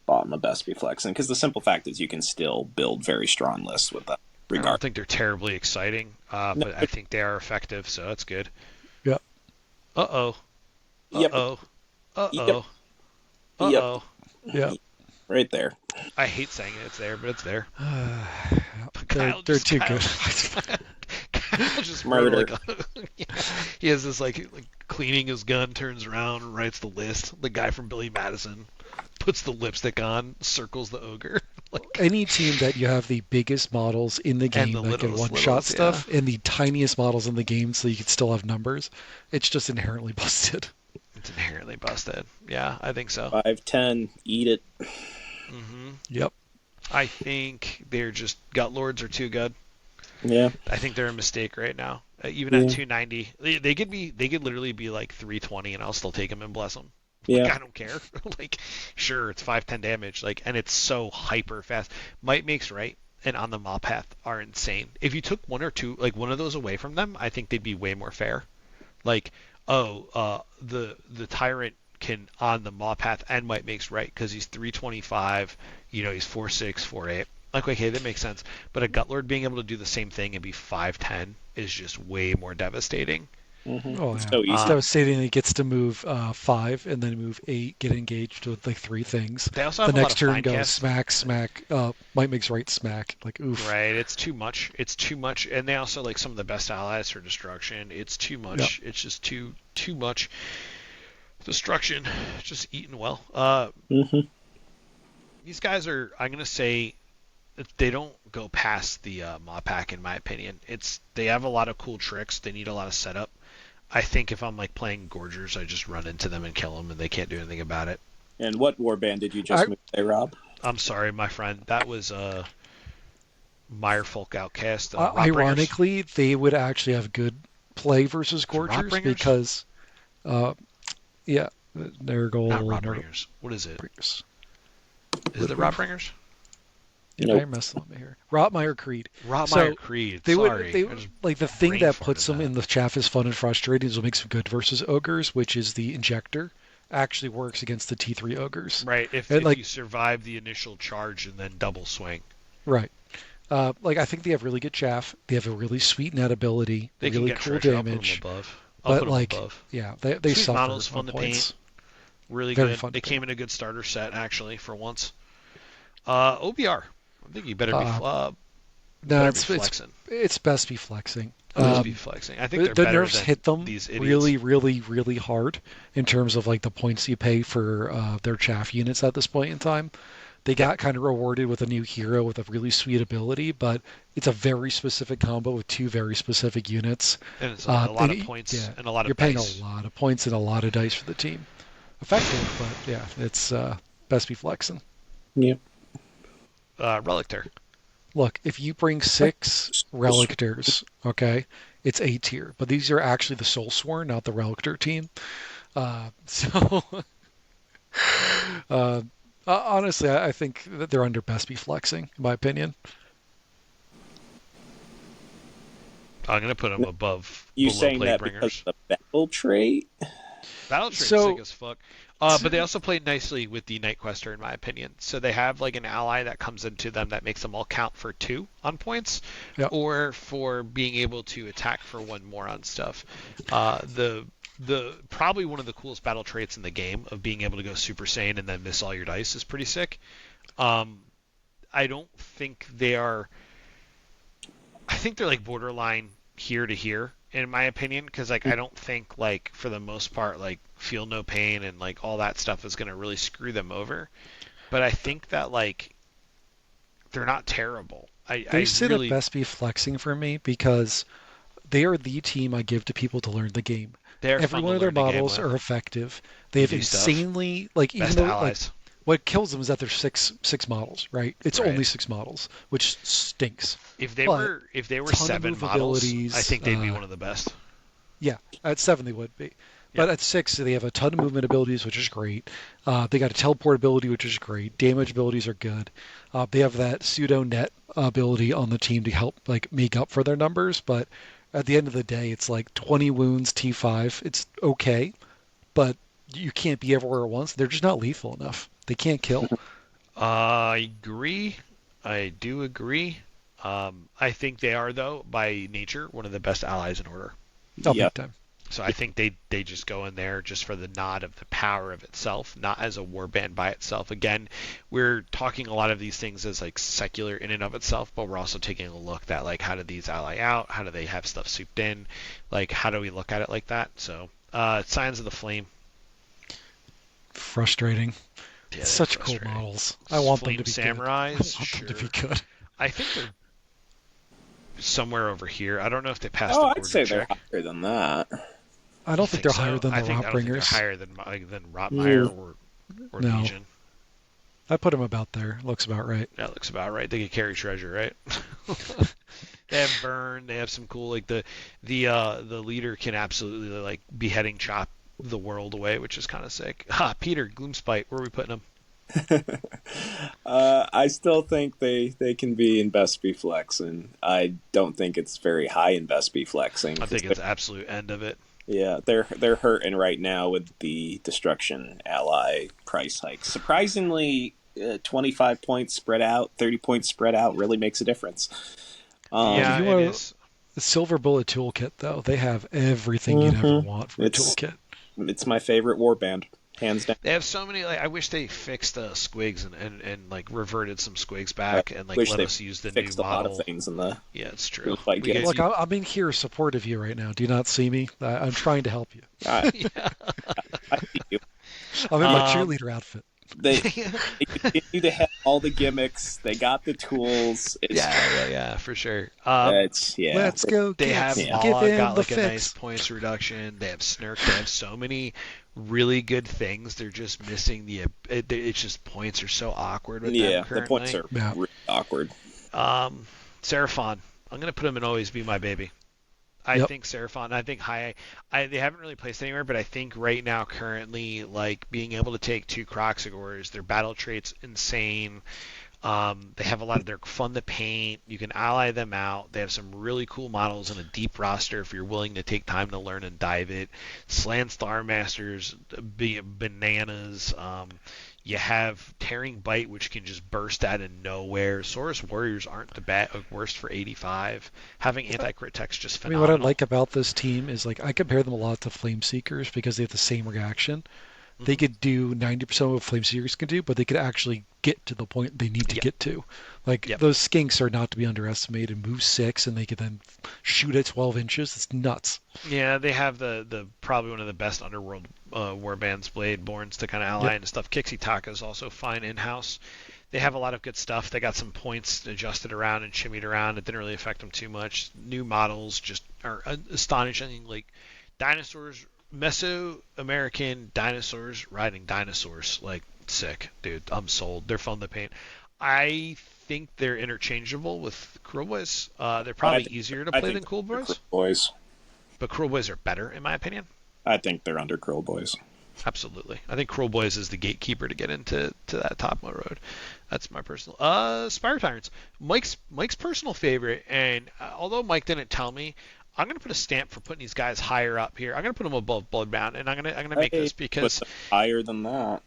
of best B flex, and because the simple fact is you can still build very strong lists with that I regard. don't think they're terribly exciting, No, but I think they are effective, so that's good. Yeah, Uh oh. Uh yep, oh. Uh yep, oh. Uh yep, oh. yeah. right there. I hate saying it's there, but it's there. But They're too Kyle good. just Kyle just wrote Murder. like yeah. He has this like cleaning his gun, turns around, writes the list. The guy from Billy Madison puts the lipstick on, circles the ogre, like, Any team that you have the biggest models in the and game the that can littlest one-shot littles, yeah. stuff and the tiniest models in the game so you can still have numbers, it's just inherently busted. It's inherently busted. Yeah, I think so. 5'10", eat it. hmm Yep. I think they're just gut lords are too good. Yeah, I think they're a mistake right now. Even at yeah, 290, they could literally be like 320, and I'll still take them and bless them. yeah. Like, I don't care. Like, sure, it's 510 damage. Like, and it's so hyper fast. Might makes right, and on the mop path are insane. If you took one or two, like one of those away from them, I think they'd be way more fair. Like, the tyrant can on the maw path and might makes right because he's 325. He's 4'6", 4'8". Like, okay, that makes sense. But a gutlord being able to do the same thing and be 5'10" is just way more devastating. Oh It's yeah, so it's easy. devastating. He gets to move 5 and then move 8, get engaged with like 3 things. They also The have a lot next of turn find goes cast. smack, smack. Might makes right, smack. Like oof. Right, it's too much. It's too much, and they also like some of the best allies for destruction. It's too Yep. much. It's just too much destruction. Just eaten well. Hmm. These guys are. I'm gonna say they don't go past the mod pack in my opinion. They have a lot of cool tricks. They need a lot of setup. I think if I'm like playing Gorgers, I just run into them and kill them, and they can't do anything about it. And what warband did you I, just move there, Rob? I'm sorry, my friend. That was Mirefolk Outcast, Rotbringers. ironically, they would actually have good play versus Is it Gorgers Rotbringers? because, uh, yeah, their Not goal. Rotbringers. What is it? Bringers. Is it Rotbringers? Yeah, Nope. you're messing with me here. Rotmeyer Creed. Rotmeyer Creed. Sorry. I just like the thing brain that farted puts them that. in the chaff is fun and frustrating is what makes them good versus ogres, which is the injector actually works against the T3 ogres. Right. If And like you survive the initial charge and then double swing, right. Like I think they have really good chaff. They have a really sweet net ability, they can really get cool treasure. I'll put them damage. above. I'll But put them like above. yeah, they Sweet suffer models, on fun to points. paint. Really Very good. fun They to came paint. in a good starter set actually for once. OBR. I think you better be No, it's flexing. it's best be flexing. Best be flexing. I think they're The better nerfs than hit them these idiots. really, really, really hard in terms of like the points you pay for their chaff units at this point in time. They got kind of rewarded with a new hero with a really sweet ability, but it's a very specific combo with two very specific units. And it's a lot of and points yeah, and a lot you're of paying dice. a lot of points and a lot of dice for the team. Effective, but yeah, it's best be flexing. Yep. Relictor. Look, if you bring 6 Relictors, okay, it's A tier. But these are actually the Soul Sworn, not the Relictor team. So, uh, honestly, I think that they're under best be flexing, in my opinion. I'm gonna put them above You below saying that because Plaguebringers. of the battle trait? Battle Trade's So, sick as fuck. But they also play nicely with the Night Quester, in my opinion. So they have like an ally that comes into them that makes them all count for 2 on points, yeah, or for being able to attack for 1 more on stuff. The probably one of the coolest battle traits in the game of being able to go Super Saiyan and then miss all your dice is pretty sick. I don't think they are. I think they're like borderline here to here in my opinion, because like I don't think like for the most part like feel no pain and like all that stuff is gonna really screw them over. But I think that like they're not terrible. they I sit really at best be flexing for me because they are the team I give to people to learn the game. they're Every fun one to of their learn the game models with. are effective. They have New stuff. insanely like even Best though like allies. what kills them is that there's six models, right? It's Right. only 6 models, which stinks. If But they were ton of 7 move models, I abilities. think they'd be one of the best. Yeah, at 7 they would be. Yeah. But at 6 they have a ton of movement abilities, which is great. They got a teleport ability, which is great. Damage abilities are good. They have that pseudo net ability on the team to help like make up for their numbers. But at the end of the day, it's like 20 wounds T5. It's okay, but you can't be everywhere at once. They're just not lethal enough. They can't kill. I agree. I do agree. I think they are, though, by nature, one of the best allies in Order. Oh, Yeah. big time. So I think they just go in there just for the nod of the power of itself, not as a warband by itself. Again, we're talking a lot of these things as like secular in and of itself, but we're also taking a look at like how do these ally out? How do they have stuff souped in? Like how do we look at it like that? So Signs of the Flame. Frustrating. Yeah, It's such cool models. I want Flame them to be Samurais. good. I want Sure. them to be good. I think they're somewhere over here. I don't know if they passed Oh, the I'd border say check. they're higher than that. I don't think they're so. higher than the I don't think they're Rotbringers. higher than Rotmeyer or No. Legion. I put them about there. Looks about right. That looks about right. They can carry treasure, right? They have burn. They have some cool like the leader can absolutely like beheading chop the world away, which is kind of sick. Ha, Peter Gloomspite. Where are we putting him? I still think they can be in best be flexing. I don't think it's very high in best be flexing. I think it's absolute end of it. Yeah, they're hurting right now with the destruction ally price hike. Surprisingly, 25 points spread out, 30 points spread out really makes a difference. Yeah, you it wanna- is. The Silver Bullet toolkit, though, they have everything you'd ever Mhm. want from a toolkit. It's my favorite warband, hands down. They have so many. Like, I wish they fixed squigs and like reverted some squigs back and like Wish let they us use the new fixed a lot model. of things in the. Yeah, it's true. Like, We get Look, you- I'm in here support of you right now. Do you not see me? I'm trying to help you. I, yeah. I see you. I'm in my Um, cheerleader outfit. they continue to have all the gimmicks. They got the tools. Yeah, for sure. It's yeah, Let's go They get have yeah, give Mala him got the like a nice fix. points reduction. They have Snurk. They have so many really good things. They're just missing it's just points are so awkward with them yeah. The points currently. are Yeah. really awkward. Seraphon. I'm gonna put him in always be my baby. I Yep. think Seraphon. I think they haven't really placed anywhere, but I think right now, currently, like being able to take two Croxagores, their battle traits insane. They have a lot of they're fun to paint. You can ally them out. They have some really cool models and a deep roster if you're willing to take time to learn and dive it. Slan Star Masters, be bananas. You have Tearing Bite, which can just burst out of nowhere. Saurus Warriors aren't the worst for 85. Having anti-crit tech's just I mean, what I phenomenal. like about this team is like I compare them a lot to Flame Seekers because they have the same reaction. They Hmm. could do 90% of what Flame Seekers can do, but they could actually get to the point they need to Yep, get to. Like yep. those skinks are not to be underestimated. Move 6 and they could then shoot at 12 inches. It's nuts. Yeah, they have the probably one of the best underworld warbands, Bladeborns to kind of ally Yep. and stuff. Kixie Taka is also fine in house. They have a lot of good stuff. They got some points adjusted around and shimmied around. It didn't really affect them too much. New models just are astonishing. Like dinosaurs, Mesoamerican dinosaurs riding dinosaurs. Like sick, dude. I'm sold. They're fun to paint. I think they're interchangeable with Cruel Boys. They're I probably think easier to I play think than Cool they're Boys, Cruel Boys. but Cruel Boys are better in my opinion. I think they're under Cruel Boys. Absolutely. I think Cruel Boys is the gatekeeper to get into that top road. That's my personal. Spire Tyrants. Mike's personal favorite, and although Mike didn't tell me, I'm gonna put a stamp for putting these guys higher up here. I'm gonna put them above Bloodbound, and I'm gonna make I this put because them higher than that.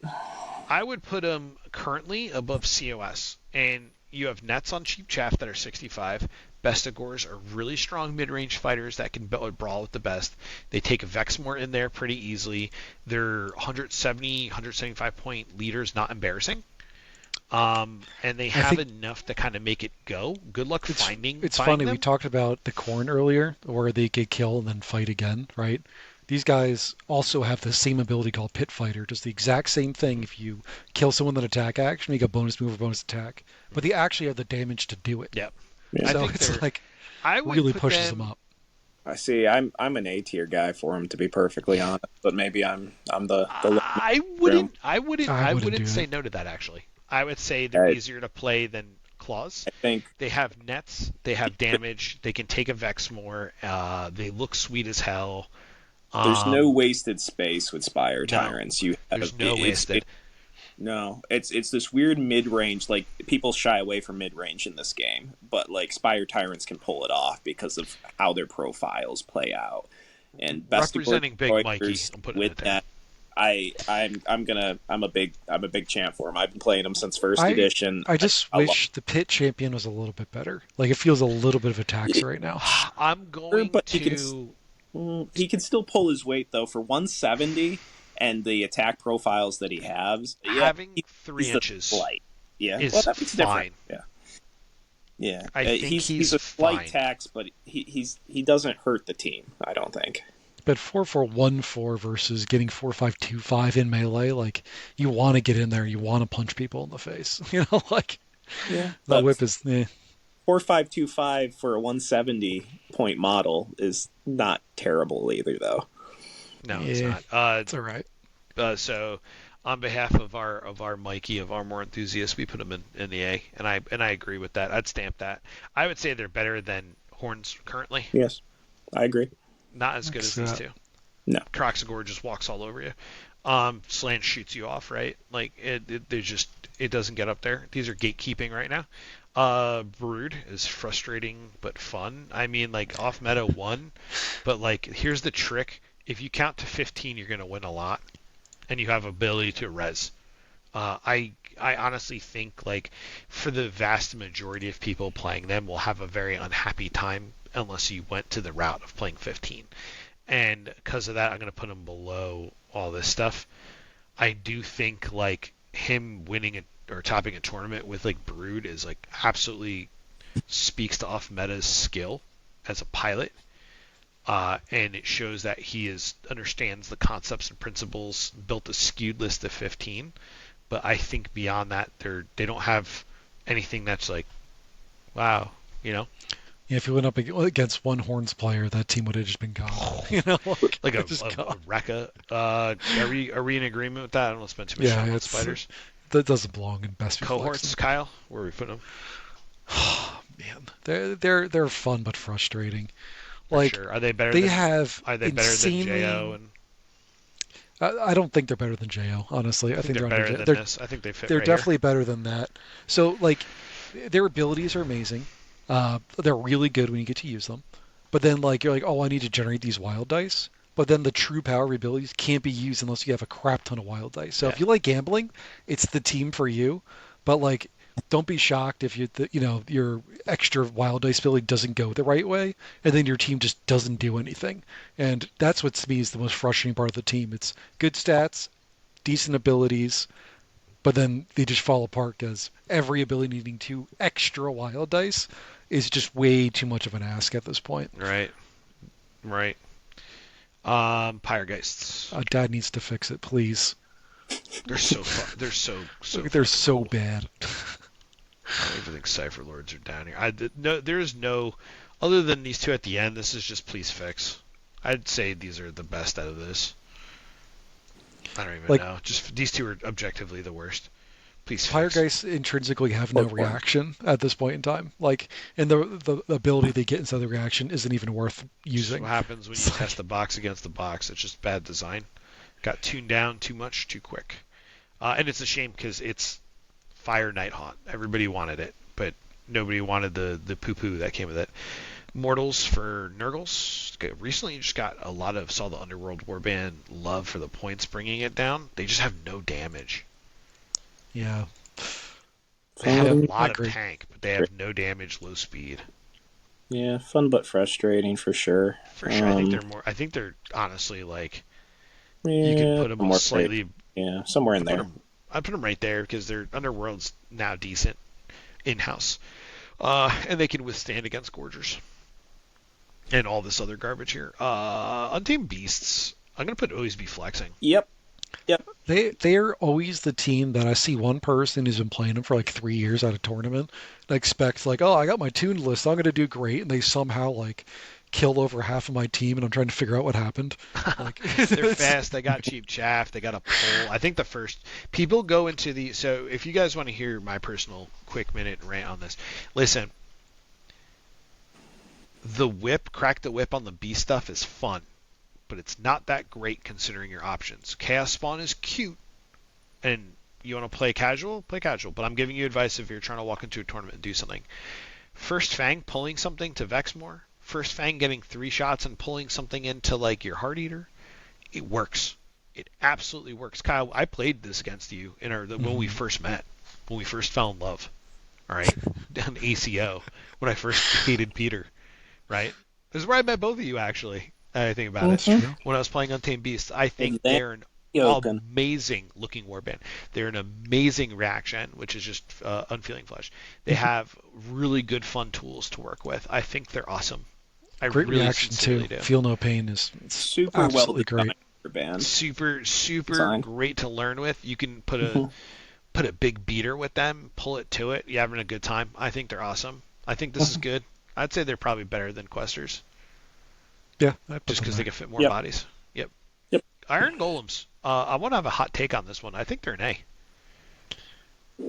I would put them currently above COS, and you have Nets on Cheap Chaff that are 65. Bestigors are really strong mid-range fighters that can brawl with the best. They take Vexmore in there pretty easily. They're 170, 175 point leaders, not embarrassing. And they I have think enough to kind of make it go. Good luck it's finding it's funny. We them. talked about the corn earlier, where they get killed and then fight again, right? These guys also have the same ability called Pit Fighter. Does the exact same thing if you kill someone with an attack action, you get a bonus move or bonus attack. But they actually have the damage to do it. Yep. Yeah. I So think it's they're. like I would really put pushes them them. up. I see. I'm an A tier guy for him, to be perfectly honest. But maybe I'm the low I room. wouldn't. I wouldn't. I I wouldn't wouldn't do say it. no to that actually. I would say they're I, easier to play than Claws. I think They have nets. They have damage. They can take a Vexmore. They look sweet as hell. there's no Um, wasted space with Spire no, Tyrants. You have there's no it, wasted. no, it's this weird mid range. Like people shy away from mid range in this game, but like Spire Tyrants can pull it off because of how their profiles play out. And Bestigor Representing Big Mikey, Destroyers I'm putting with it there. that, I'm a big champ for him. I've been playing him since first I edition. I just I love wish the pit champion was a little bit better. Like it feels a little bit of a tax right now. I'm him, going but to. he can still pull his weight though for 170 and the attack profiles that he has. Yeah, Having three he's the inches slight. Yeah, well, is that makes a difference. fine. Yeah, yeah. I think He's a fine. slight tax, but he doesn't hurt the team. I don't think. But 4-4-1-4 versus getting 4-5-2-5 in melee, like you want to get in there, you want to punch people in the face. Like Yeah, that but whip is 4525 for a 170 point model is not terrible either, though. No, it's yeah, not. it's all right. So on behalf of our Mikey of our more enthusiasts, we put them in the A, and I agree with that. I'd stamp that. I would say they're better than Horns currently. Yes, I agree. Not as good as these two. No, Croxagore just walks all over you. Slant shoots you off, right? Like it doesn't get up there. These are gatekeeping right now. Brood is frustrating but fun. I mean, like off meta one, but like here's the trick: if you count to 15, you're gonna win a lot, and you have ability to res. I honestly think like for the vast majority of people playing them will have a very unhappy time unless you went to the route of playing 15. And because of that, I'm going to put him below all this stuff. I do think like him winning or topping a tournament with like Brood is like absolutely speaks to off meta's skill as a pilot. And it shows that he understands the concepts and principles, built a skewed list of 15. But I think beyond that, they don't have anything that's like, wow, you know, Yeah, if you went up against one Horns player, that team would have just been gone. Like like they're a just a, gone. a Rekka. Are we in agreement with that? I don't want to spend too much Yeah, time on it's spiders. that doesn't belong in best Cohorts, reflexing. Kyle, where are we putting them? Man, they're fun but frustrating. For Like sure. Are they better they than have Are they better than Jo? insanely. And I don't think they're better than Jo. Honestly, I I think think they're they're under. better than They're this. I think they fit they're right here. definitely better than that. So like, their abilities are amazing. They're really good when you get to use them. But then like you're like, oh, I need to generate these wild dice. But then the true power of abilities can't be used unless you have a crap ton of wild dice. So Yeah. if you like gambling, it's the team for you. But like, don't be shocked if your extra wild dice ability doesn't go the right way, and then your team just doesn't do anything. And that's what to me is the most frustrating part of the team. It's good stats, decent abilities, but then they just fall apart because every ability needing two extra wild dice is just way too much of an ask at this point. Right. Right. Pyregeists. Dad needs to fix it, please. They're so fun. They're so They're fucking so cool. bad. I don't even think Cypher Lords are down here. No, there is no, other than these two at the end. This is just please fix. I'd say these are the best out of this. I don't even Like, know. Just these two are objectively the worst. Please fix. Pyregeist intrinsically have no Both one. reaction at this point in time. Like, and the ability they get inside the reaction isn't even worth It's just what using. happens when you It's test like, the box against the box. It's just bad design. Got tuned down too much, too quick. And it's a shame because it's Fire Night Haunt. Everybody wanted it, but nobody wanted the poo-poo that came with it. Mortals for Nurgles. Recently just saw the Underworld Warband love for the points bringing it down. They just have no damage. yeah, They have a Fun, I lot of agree. tank, but they have no damage, low speed. yeah, fun but frustrating for sure. For sure. I think they're honestly like, you could Yeah, put them somewhere right. slightly. Yeah, somewhere in there. I put them right there because their Underworld's now decent in-house. And they can withstand against Gorgers. And all this other garbage here. Untamed Beasts. I'm going to put always be flexing. Yep, yep. They're always the team that I see one person who's been playing them for like 3 years at a tournament and expects like, oh, I got my tuned list, I'm gonna do great, and they somehow like kill over half of my team, and I'm trying to figure out what happened. Like, They're it's, fast. They got cheap chaff. They got a pull. I think the first people go into the. So if you guys want to hear my personal quick minute rant on this, listen. Crack the whip on the beast stuff is fun, but it's not that great considering your options. Chaos Spawn is cute, and you want to play casual, play casual. But I'm giving you advice if you're trying to walk into a tournament and do something. First Fang pulling something to Vex more. First Fang getting 3 shots and pulling something into like your Heart Eater. It works. It absolutely works. Kyle, I played this against you when we first met, when we first fell in love. All right, down ACO when I first hated Peter. Right, this is where I met both of you actually. I think about it that's Mm-hmm. true. when I was playing Untamed Beasts. I think And then they're an Yoken. amazing looking warband. They're an amazing reaction, which is just unfeeling flesh. They have really good fun tools to work with. I think they're awesome. I Great really reaction too. sincerely do. Feel no pain is it's Super well absolutely great. designed for band Super design. great to learn with. You can put a Mhm. put a big beater with them, pull it to it. You're having a good time. I think they're awesome. I think this is good. I'd say they're probably better than Questers, Yeah, I put just them because they there. can fit more Yep. bodies. Yep. Yep. Iron Golems. I want to have a hot take on this one. I think they're an A.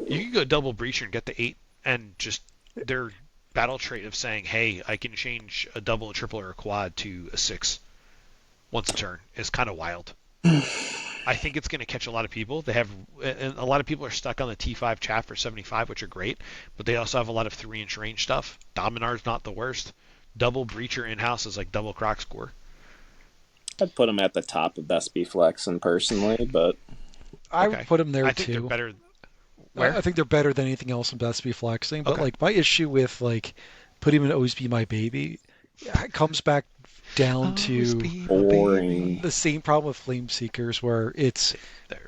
You can go double breacher and get the 8, and just their battle trait of saying, "Hey, I can change a double, a triple, or a quad to a 6 once a turn" is kind of wild. I think it's going to catch a lot of people. And a lot of people are stuck on the T5 chaff for 75, which are great, but they also have a lot of 3-inch range stuff. Dominar's not the worst. Double breacher in house is like double croc score. I'd put them at the top of Best Be Flexing personally, but I would Okay, put them there I think they're too. better. I Where? think they're better than anything else in Best Be Flexing. But Okay. like my issue with like putting him in Always Be My Baby, it comes back down Always to be my boring. baby. the same problem with Flame Seekers, where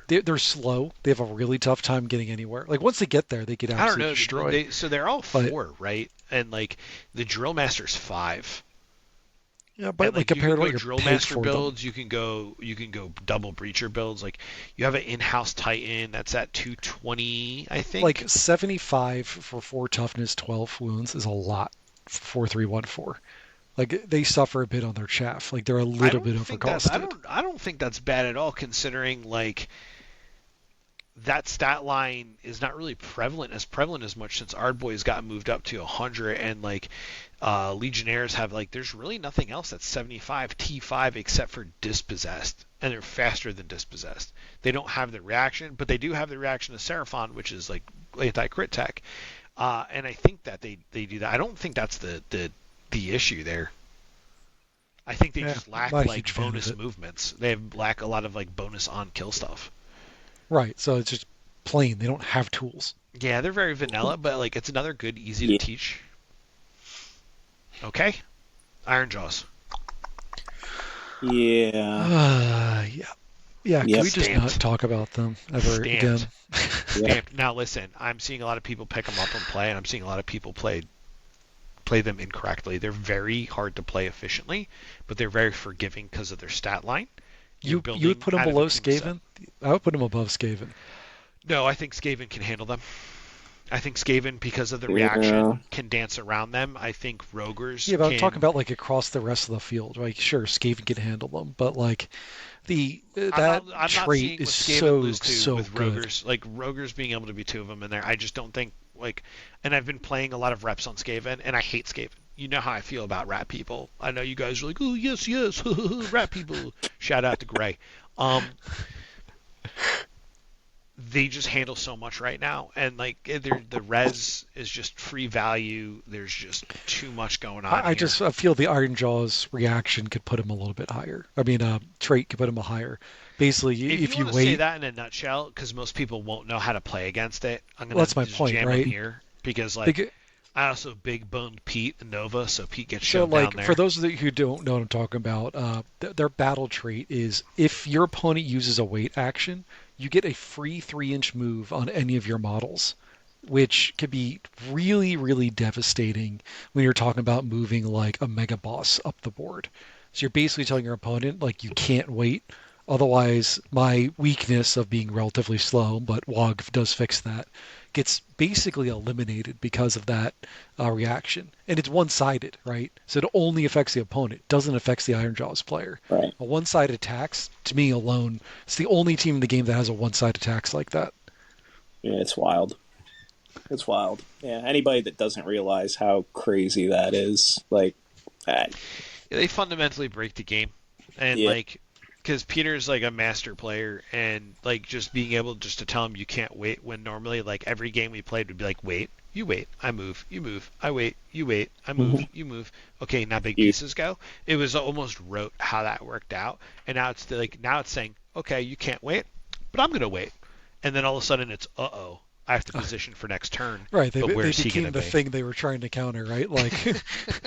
They're they're slow. They have a really tough time getting anywhere. Like once they get there, they get I don't absolutely know. destroyed. So they're all But 4, right? And like the drill master's 5. Yeah, And but like like you can compared to what go you're drill paid master for them. builds, you can go double breacher builds. Like you have an in-house Titan that's at 220, I Like think. 75 for 4 toughness, 12 wounds is a lot for 4314. Like they suffer a bit on their chaff. Like they're a little bit overcosted. I don't think that's bad at all considering like that stat line is not really prevalent as much since Ardboy's got moved up to 100 and like Legionnaires have like there's really nothing else that's 75 T5 except for dispossessed and they're faster than dispossessed. They don't have the reaction, but they do have the reaction of Seraphon, which is like anti-crit tech. And I think that they do that. I don't think that's the issue there. I think they Yeah, just lack not a like huge fan of bonus it. movements. They lack a lot of like bonus on kill stuff. Right, so it's just plain. They don't have tools. Yeah, they're very vanilla, but like it's another good, easy to Yeah. teach. Okay, Iron Jaws. Yeah. Yeah. Yeah, can Yep. we just not Stamped. talk about them ever again? Stamped. Yep. Stamped. Now listen, I'm seeing a lot of people pick them up and play, and I'm seeing a lot of people play them incorrectly. They're very hard to play efficiently, but they're very forgiving because of their stat line. You're You would building put them out of a below team set. Skaven? I would put them above Skaven. No, I think Skaven can handle them. I think Skaven, because of the Yeah. reaction, can dance around them. I think Rogers Yeah, but I'm talking can. about like across the rest of the field. Like, sure, Skaven can handle them, but like the I'm that not. I'm not trait seeing is what Skaven lose to so with good. Rogers. Like Rogers being able to be two of them in there. I just don't think like. And I've been playing a lot of reps on Skaven, and I hate Skaven. You know how I feel about rat people. I know you guys are like, oh yes, yes, rat people. Shout out to Gray. Um, they just handle so much right now, and like the res is just free value. There's just too much going on here. I feel the Iron Jaws reaction could put him a little bit higher. I mean, trait could put him a higher. Basically, If you if you want to say wait, that in a nutshell, because most people won't know how to play against it, I'm well, gonna that's my just point, jam him right? here because like Like, I also big boned Pete and Nova, so Pete gets so, shoved down like, for there. those of you who don't know what I'm talking about, their battle trait is if your opponent uses a wait action, you get a free 3-inch move on any of your models, which could be really, really devastating when you're talking about moving like a mega boss up the board. So you're basically telling your opponent, like, you can't wait. Otherwise, my weakness of being relatively slow, but WOG does fix that, gets basically eliminated because of that reaction. And it's one-sided, right? So it only affects the opponent, doesn't affect the Iron Jaws player. Right. A one-sided attacks, to me alone, it's the only team in the game that has a one-sided attacks like that. Yeah, it's wild. It's wild. Yeah, anybody that doesn't realize how crazy that is, like, uh, They fundamentally break the game, and yeah, like because Peter's like a master player, and like just being able just to tell him you can't wait when normally like every game we played would be like wait, you wait, I move, you move, I wait, you wait, I move, mhm. you move. Okay, now big You, pieces go. It was almost rote how that worked out, and now it's like now it's saying okay, you can't wait, but I'm gonna wait, and then all of a sudden it's uh-oh. I have to position for next turn, Right, but they where's he became gonna the be? thing they were trying to counter, right? Like,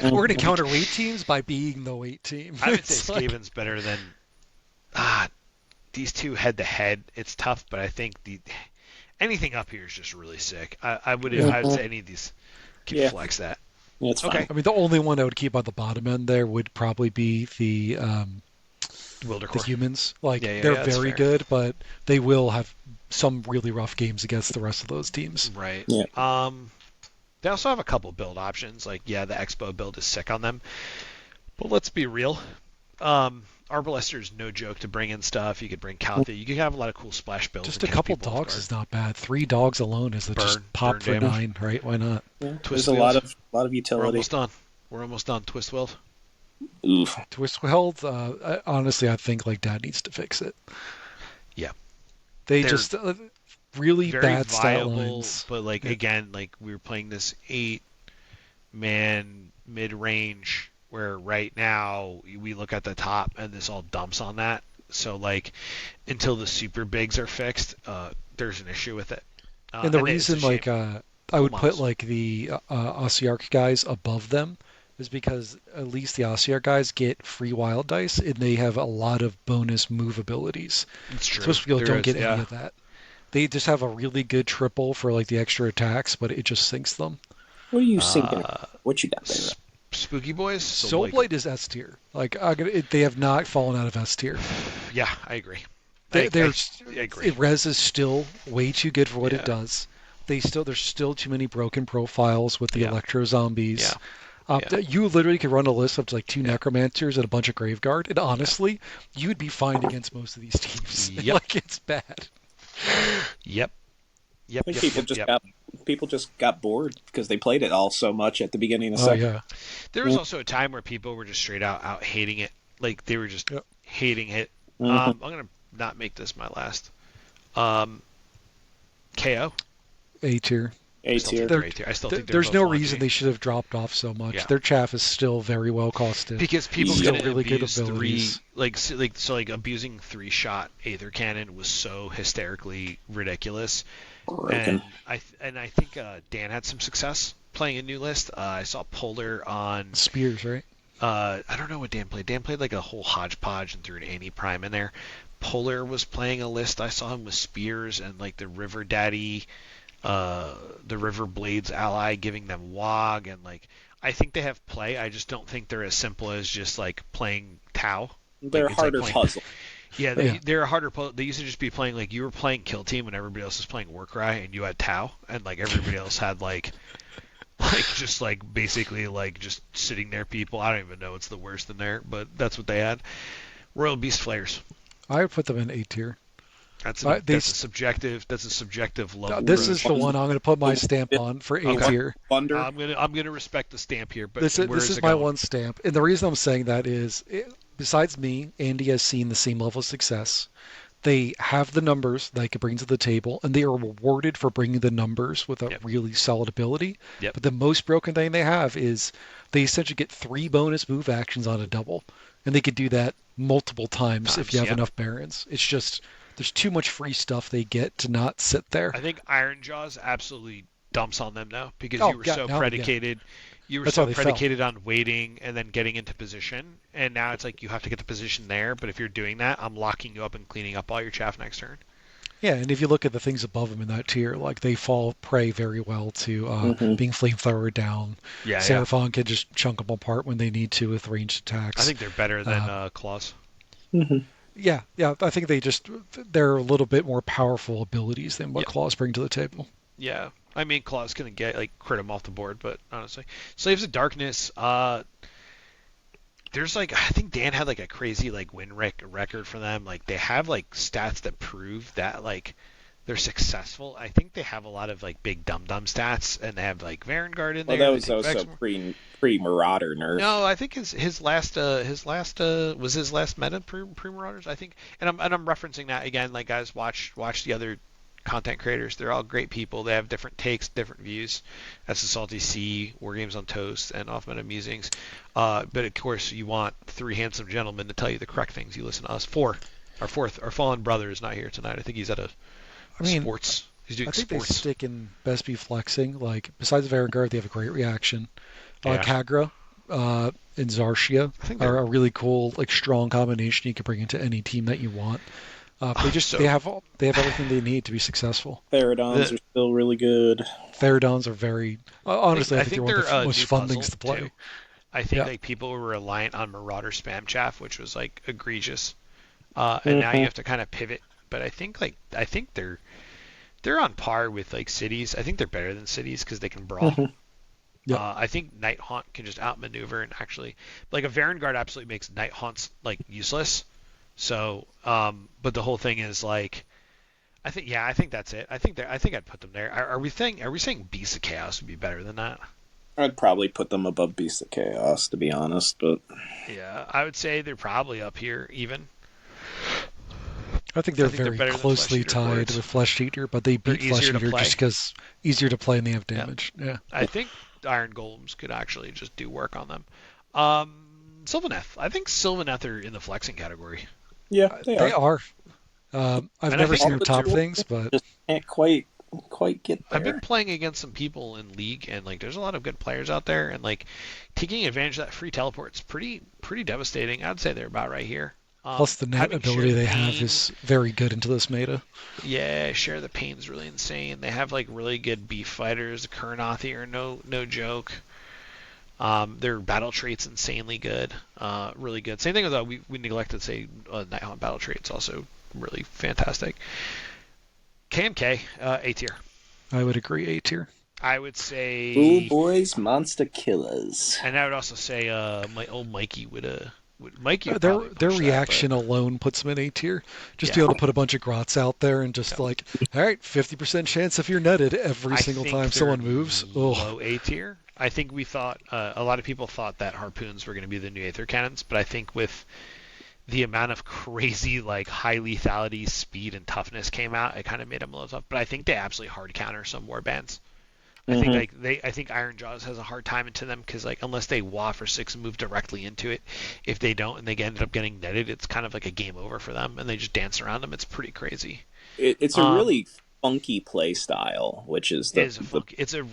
we're going to mhm. counter weight teams by being the weight team. I would say It's like, Skaven's better than ah these two head to head. It's tough, but I think the anything up here is just really sick. yeah. I would say any of these can Yeah, flex that. yeah, it's Okay, fine. I mean, the only one I would keep on the bottom end there would probably be the Wildercore. humans. Like, Yeah, they're that's very fair. good, but they will have some really rough games against the rest of those teams. Right. Yeah, They also have a couple build options. Like, yeah, the Expo build is sick on them, but let's be real. Arbalester's no joke to bring in stuff. You could bring Calthy. You could have a lot of cool splash builds Just and a catch couple people off dogs guard. is not bad. 3 dogs alone is just Burn pop for damage. 9, right? Why not? yeah. Twist There's wheels. a lot of We're utility. almost done. We're almost done. Twist wheels. Oof. Twist Health, honestly, I think like Dad needs to fix it. Yeah, They they're just really very bad stat viable, lines. but like Yeah. again, like we were playing this 8-man mid range where right now we look at the top and this all dumps on that. So like until the super bigs are fixed, there's an issue with it. And the And it's a reason, shame. like, I Full would put models. like the Ossiarch guys above them is because at least the Ossiarch guys get free wild dice and they have a lot of bonus move abilities. It's true. Most people There don't is, get any yeah. of that. They just have a really good triple for like the extra attacks, but it just sinks them. What are you thinking? Uh, What you got there? Spooky Boys. So like, Soulblight is S tier. Like they have not fallen out of S tier. yeah, I agree. I agree. Res is still way too good for what it Yeah. does. There's still too many broken profiles with the Yeah. Electro Zombies. Yeah. You literally could run a list of like 2 Yeah. Necromancers and a bunch of Graveguard, and honestly, you'd be fine against most of these teams. Yep. Like it's bad. Yep. I think people just got bored because they played it all so much at the beginning of Oh second. yeah. There was also a time where people were just straight out hating it. Like they were just Yep. hating it. Mhm. I'm gonna not make this my last. KO. A tier. A tier. I still think they're There's both no launching. reason they should have dropped off so much. Yeah. Their chaff is still very well costed. Because people Still couldn't really good abuse abilities. like abusing 3-shot Aether Cannon was so hysterically ridiculous. Broken. And I think Dan had some success playing a new list. I saw Polar on. Spears, right? I don't know what Dan played. Dan played like a whole hodgepodge and threw an Annie Prime in there. Polar was playing a list. I saw him with Spears and like the River Daddy, the River Blades ally giving them WOG, and like I think they have play. I just don't think they're as simple as just like playing Tau. They're It's like harder playing- puzzle. Yeah, Yeah. they're a harder puzzle. They used to just be playing like you were playing Kill Team when everybody else was playing Warcry, and you had Tau, and like everybody else had like just like basically like just sitting there people. I don't even know what's the worst in there, but that's what they had. Royal Beast Flayers. I would put them in A tier. That's They a subjective. That's a subjective level. This is the one I'm going to put my stamp on for A Okay. tier. Thunder. I'm gonna respect the stamp here, but This where is it my going? one stamp, and the reason I'm saying that is, besides me, Andy has seen the same level of success. They have the numbers that they can bring to the table, and they are rewarded for bringing the numbers with a Yep. really solid ability. Yep. But the most broken thing they have is they essentially get 3 bonus move actions on a double, and they could do that multiple times if you have yep. enough barons. It's just there's too much free stuff they get to not sit there. I think Iron Jaws absolutely dumps on them now because Oh, you were yeah, so no, yeah. predicated. You were That's so how they fell. predicated on waiting and then getting into position, and now it's like you have to get the position there. But if you're doing that, I'm locking you up and cleaning up all your chaff next turn. Yeah, and if you look at the things above them in that tier, like they fall prey very well to being flamethrower down. Yeah, Seraphon can just chunk them apart when they need to with ranged attacks. I think they're better than Claws. Yeah, I think they're a little bit more powerful abilities than what Yeah. Claws bring to the table. Yeah, I mean Claws can get like crit them off the board, but honestly, Slaves of Darkness. There's like I think Dan had like a crazy like win record for them. Like they have like stats that prove that like they're successful. I think they have a lot of like big dum stats, and they have like Varangard in there. Well, that was They take also Vex- pre Marauder nerf. No, I think his last was his last meta pre Marauders. I think, and I'm referencing that again. Like guys, watch the other content creators. They're all great people. They have different takes, different views. That's the Salty Sea, War Games on Toast, and Off Meta Musings. But of course, you want 3 handsome gentlemen to tell you the correct things. You listen to us. Our fallen brother is not here tonight. I think he's at sports. He's doing I think sports. they stick in best be flexing. Like besides Varangard, they have a great reaction. Yeah. Kagra and Zarshia I think are they're- a really cool, like strong combination you can bring into any team that you want. They have everything they need to be successful. Therodons are still really good. Therodons are very honestly. I think they're one of the a most new fun puzzle, things to play. too. I think Yeah. like people were reliant on Marauder spam chaff, which was like egregious, and now you have to kind of pivot. But I think they're on par with like cities. I think they're better than cities because they can brawl. Yeah. I think Night Haunt can just outmaneuver and actually like a Varangard absolutely makes Night Haunts like useless. So, but the whole thing is like, I think that's it. I think I'd put them there. Are we saying Beasts of Chaos would be better than that? I'd probably put them above Beast of Chaos, to be honest. But Yeah, I would say they're probably up here even. I think they're I think they're very better than closely Flesh Eater tied Hordes. with Flesh Eater, but they beat They're Flesh easier to Eater play. just because easier to play and they have damage. Yeah. I think Iron Golems could actually just do work on them. Sylvaneth. I think Sylvaneth are in the flexing category. yeah, they are. I've And I never think seen all them the top tools things, but Just can't quite get there. I've been playing against some people in League, and like there's a lot of good players out there, and like taking advantage of that free teleport's pretty devastating. I'd say they're about right here. plus the net having ability Share the they have Pain- is very good into this meta. Yeah, Share the Pain's really insane. They have like really good beef fighters. The Kurnothi are no joke. Their battle trait's insanely good, really good. Same thing with we neglected to say Nighthaunt battle trait's also really fantastic. KMK, A tier. I would agree, A tier. I would Ooh, say, boys, monster killers. and I would also say, my old Mikey Mikey would Their probably their push that, but reaction alone puts them in A tier. Just be yeah, able to put a bunch of grots out there and just yeah. like, all right, 50% chance if you're netted every I single think time they're someone moves. Oh, low A tier. I think we thought a lot of people thought that harpoons were going to be the new Aether cannons, but I think with the amount of crazy like high lethality, speed, and toughness came out, it kind of made them a little tough. But I think they absolutely hard counter some warbands. I think Mm-hmm. I think Iron Jaws has a hard time into them because like unless they waff or six and move directly into it, if they don't and they end up getting netted, it's kind of like a game over for them, and they just dance around them. It's pretty crazy. It's a Um, really funky play style, which is it is a the funk. It's a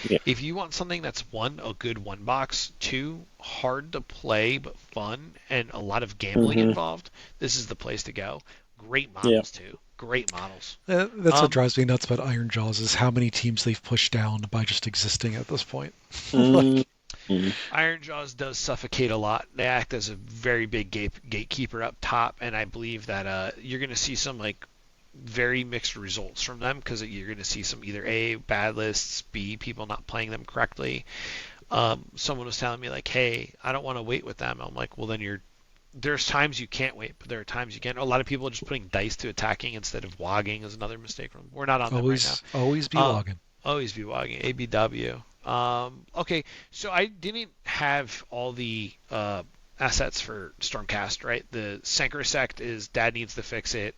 yeah. if you want something that's one a good one box, two hard to play but fun and a lot of gambling Mm-hmm. involved, this is the place to go. Great Yeah. models too. Great models. that's what Um, drives me nuts about Iron Jaws is how many teams they've pushed down by just existing at this point. Like, Mm-hmm. Iron Jaws does suffocate a lot. They act as a very big gatekeeper up top, and I believe that you're going to see some like very mixed results from them because you're going to see some either A, bad lists, B, people not playing them correctly. Someone was telling me like, hey, I don't want to wait with them. I'm like, well, then there's times you can't wait, but there are times you can. A lot of people are just putting dice to attacking instead of wogging is another mistake from them. We're not on them right always be now. logging. Always be wogging. ABW. Okay, so I didn't have all the assets for Stormcast, right? The Sanker Sect is Dad needs to fix it.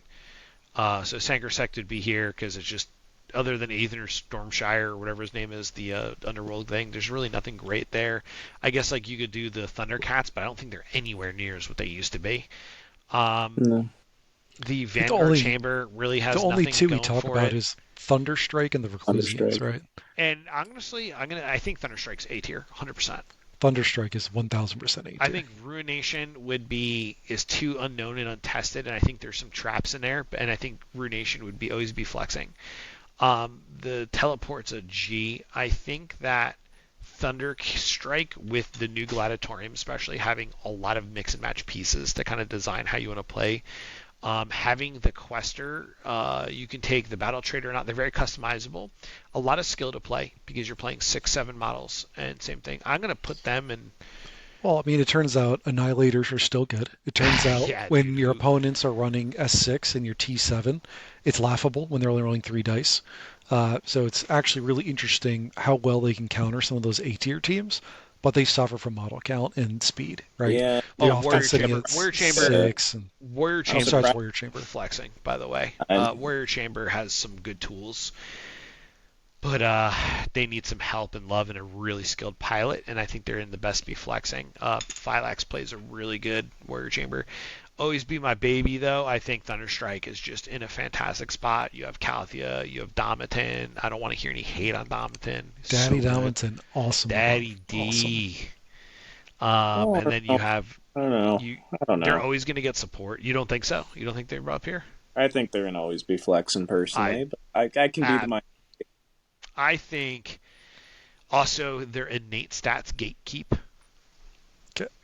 So Sanker Sect would be here because it's just other than Aether Stormshire or whatever his name is, the underworld thing. There's really nothing great there. I guess like you could do the Thundercats, but I don't think they're anywhere near as what they used to be. Um, No. the The Vanguard only Chamber really the has only nothing two we going talk for about it. is Thunderstrike and the Reclusians, Thunderstrike. right? And honestly, I think Thunderstrike's A tier, 100%. Thunderstrike is 1000% A I tier. think Ruination is too unknown and untested, and I think there's some traps in there. And I think Ruination would always be flexing. The teleport's a G. I think that Thunderstrike with the new Gladiatorium, especially having a lot of mix and match pieces to kind of design how you want to play. Having the Quester, you can take the Battle Trader or not. They're very customizable. A lot of skill to play because you're playing 6, 7 models. And same thing. I'm going to put them in. Well, I mean, it turns out Annihilators are still good. It turns out Yeah, when your dude. opponents are running S6 and your T7, it's laughable when they're only rolling 3 dice. So it's actually really interesting how well they can counter some of those A tier teams, but they suffer from model count and speed, right? Yeah. They Oh, often Warrior sitting Chamber. at Warrior Chamber. 6, and Warrior I'm Chamber sorry, is it's surprised. Warrior Chamber. flexing, by the way. I, Warrior Chamber has some good tools, but they need some help and love and a really skilled pilot, and I think they're in the best be flexing. Phylax plays a really good Warrior Chamber. Always be my baby, though. I think Thunderstrike is just in a fantastic spot. You have Calthea, you have Domitan. I don't want to hear any hate on Domitan. He's Daddy so good. Dominton, awesome. Daddy Awesome. D. oh, And then you have I don't know. you. I don't They're know. always going to get support. You don't think so? You don't think they're up here? I think they're gonna always be flexing I personally, but I can do the uh, my. I think also their innate stats gatekeep.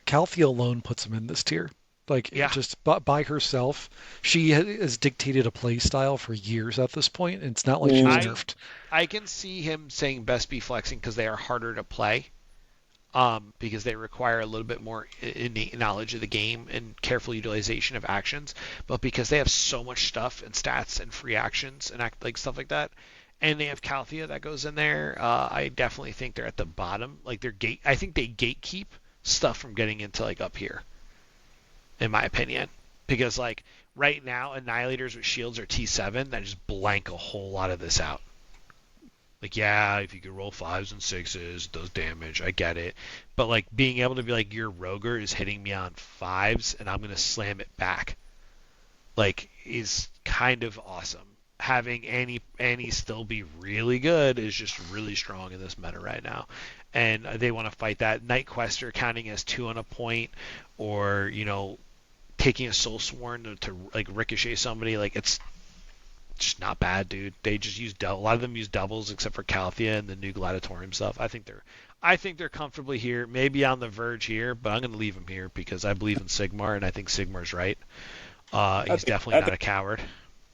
Calthea alone puts them in this tier. Like, Yeah, just by herself, she has dictated a play style for years at this point, and it's not like she's Mm, I nerfed. I can see him saying best be flexing because they are harder to play. Because they require a little bit more innate knowledge of the game and careful utilization of actions, but because they have so much stuff and stats and free actions and like stuff like that, and they have Calthea that goes in there, I definitely think they're at the bottom. Like I think they gatekeep stuff from getting into like up here, in my opinion, because like right now Annihilators with shields are T7 that just blank a whole lot of this out. Like, yeah, if you could roll 5s and 6s, it does damage. I get it. But, like, being able to be like, your Roger is hitting me on 5s, and I'm going to slam it back, like, is kind of awesome. Having Annie still be really good is just really strong in this meta right now. And they want to fight that. Night Quester counting as 2 on a point, or, taking a Soul Sworn to like, ricochet somebody. Like, it's just not bad, dude. They just use a lot of them use doubles except for Calthea and the new Gladiatorium stuff. I think they're I think they're comfortably here, maybe on the verge here, but I'm going to leave them here because I believe in Sigmar, and I think Sigmar's right. He's definitely I not think a coward.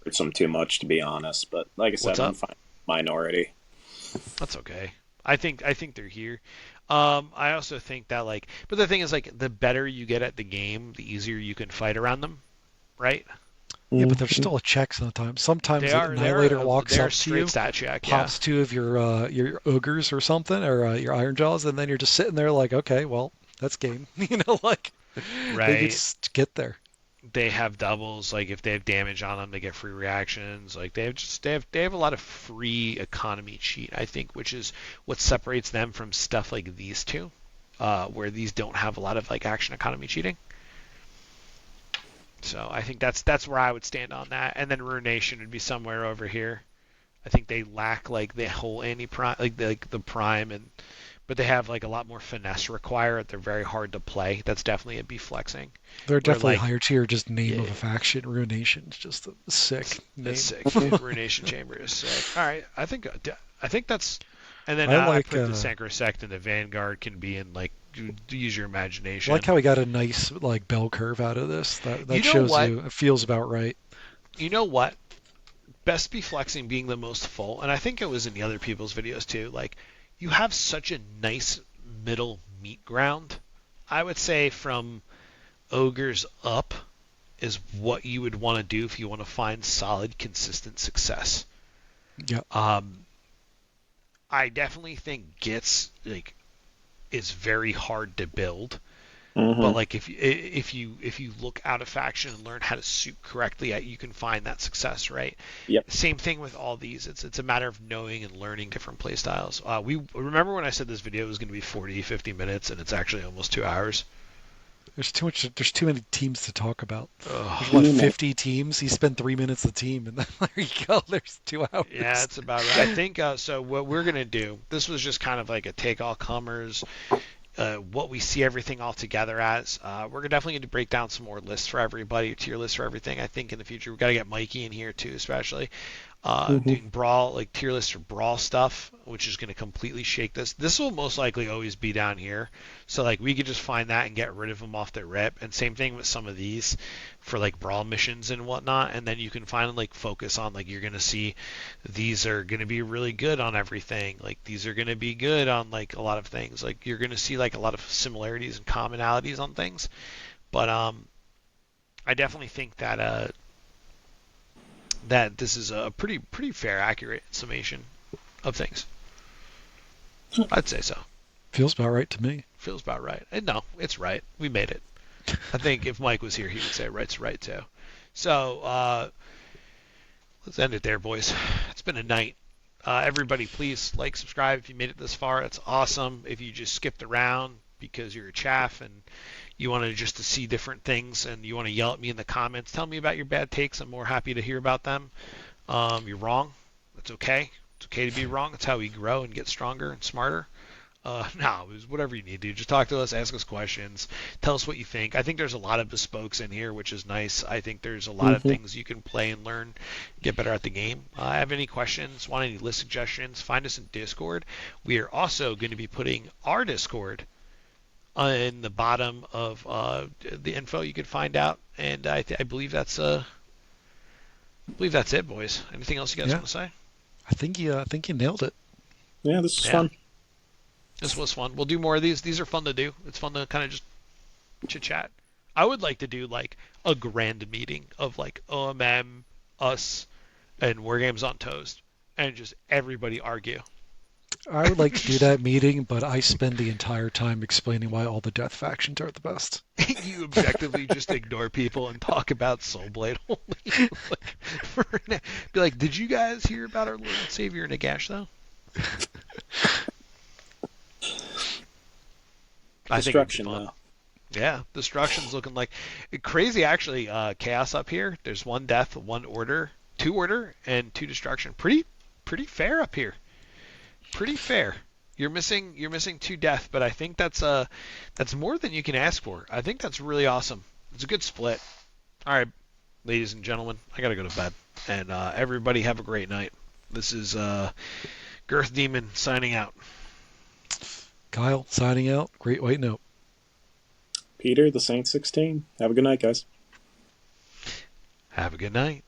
it's some too much to be honest, but like I What's said, I'm up? fine. Minority. That's okay. I think they're here. I also think that like, but the thing is like, the better you get at the game, the easier you can fight around them, right? Yeah, but there's Mhm. still a check sometimes. Sometimes They an are Annihilator walks they're up to straight you, stat check, yeah. pops two of your ogres or something, or your iron jaws, and then you're just sitting there like, okay, well, that's game. Like they could Right. just get there. They have doubles. Like if they have damage on them, they get free reactions. Like they have a lot of free economy cheat. I think, which is what separates them from stuff like these two, where these don't have a lot of like action economy cheating. So I think that's where I would stand on that. And then Ruination would be somewhere over here. I think they lack like the whole anti prime, like the prime, and but they have like a lot more finesse required. They're very hard to play. That's definitely a B flexing. They're Where definitely like higher tier. Just name yeah, of a faction. Ruination is just a sick that's name. sick. Ruination Chamber is sick. All right, I think that's, and then I I like put the Sancrosect and the Vanguard can be in like use your like imagination. how we got a nice like bell curve out of this. You That know shows what? you it feels about right. You know what? Best be flexing being the most full, and I think it was in the other people's videos too. Like you have such a nice middle meat ground. I would say from ogres up is what you would want to do if you want to find solid, consistent success. Yeah. Um, I definitely think Gits like is very hard to build, but Mhm. like if you look out of faction and learn how to suit correctly, you can find that success, right? Yep. Same thing with all these. It's a matter of knowing and learning different play styles. We remember when I said this video was going to be 40, 50 minutes, and it's actually almost 2 hours. There's too much. There's too many teams to talk about. There's what Ugh. Too much. 50 teams. You spend 3 minutes a team, and then there you go. There's Yeah, 2 hours. it's about right. I think so. What we're gonna do, this was just kind of like a take all comers, what we see everything all together as. We're definitely going to break down some more lists for everybody, tier lists for everything. I think in the future we've got to get Mikey in here too, especially Mhm. doing brawl like tier lists for brawl stuff, which is going to completely shake this. This will most likely always be down here, so like we could just find that and get rid of them off the rip. And same thing with some of these for like brawl missions and whatnot. And then you can finally like focus on like you're going to see these are going to be really good on everything. Like these are going to be good on like a lot of things. Like you're going to see like a lot of similarities and commonalities on things. But I definitely think that that this is a pretty fair, accurate summation of things. I'd say so. Feels about right to me. Feels about right. And no, it's right. We made it. I think if Mike was here, he would say right's right too. So let's end it there, boys. It's been a night. Everybody, please like, subscribe if you made it this far. It's awesome. If you just skipped around because you're a chaff and you want to just to see different things and you want to yell at me in the comments, tell me about your bad takes. I'm more happy to hear about them. You're wrong. That's okay. It's okay to be wrong. That's how we grow and get stronger and smarter. No, it was whatever you need to. Just talk to us, ask us questions, tell us what you think. I think there's a lot of bespokes in here, which is nice. I think there's a lot of Mhm. things you can play and learn, get better at the game. Have any questions, want any list suggestions, find us in Discord. We are also going to be putting our Discord in the bottom of the info you can find out. And I believe that's it, boys. Anything else you guys Yeah, want to say? I think you nailed it. Yeah, this is Yeah, fun. this was fun. We'll do more of these. These are fun to do. It's fun to kind of just chit chat. I would like to do like a grand meeting of like OMM, us, and War Games on Toast, and just everybody argue. I would like to do that meeting, but I spend the entire time explaining why all the death factions are the best. You objectively just ignore people and talk about Soulblade only. Be like, did you guys hear about our Lord and Savior Nagash though? I think it'd be Destruction, fun. though. Yeah, destruction's looking like crazy. Actually, chaos up here. There's one death, one order, two order, and two destruction. Pretty fair up here. Pretty fair. You're missing two death, but I think that's more than you can ask for. I think that's really awesome. It's a good split. All right, ladies and gentlemen, I gotta go to bed, and everybody have a great night. This is Girth Demon signing out. Kyle, signing out. Great White Note. Peter, the Saint 16. Have a good night, guys. Have a good night.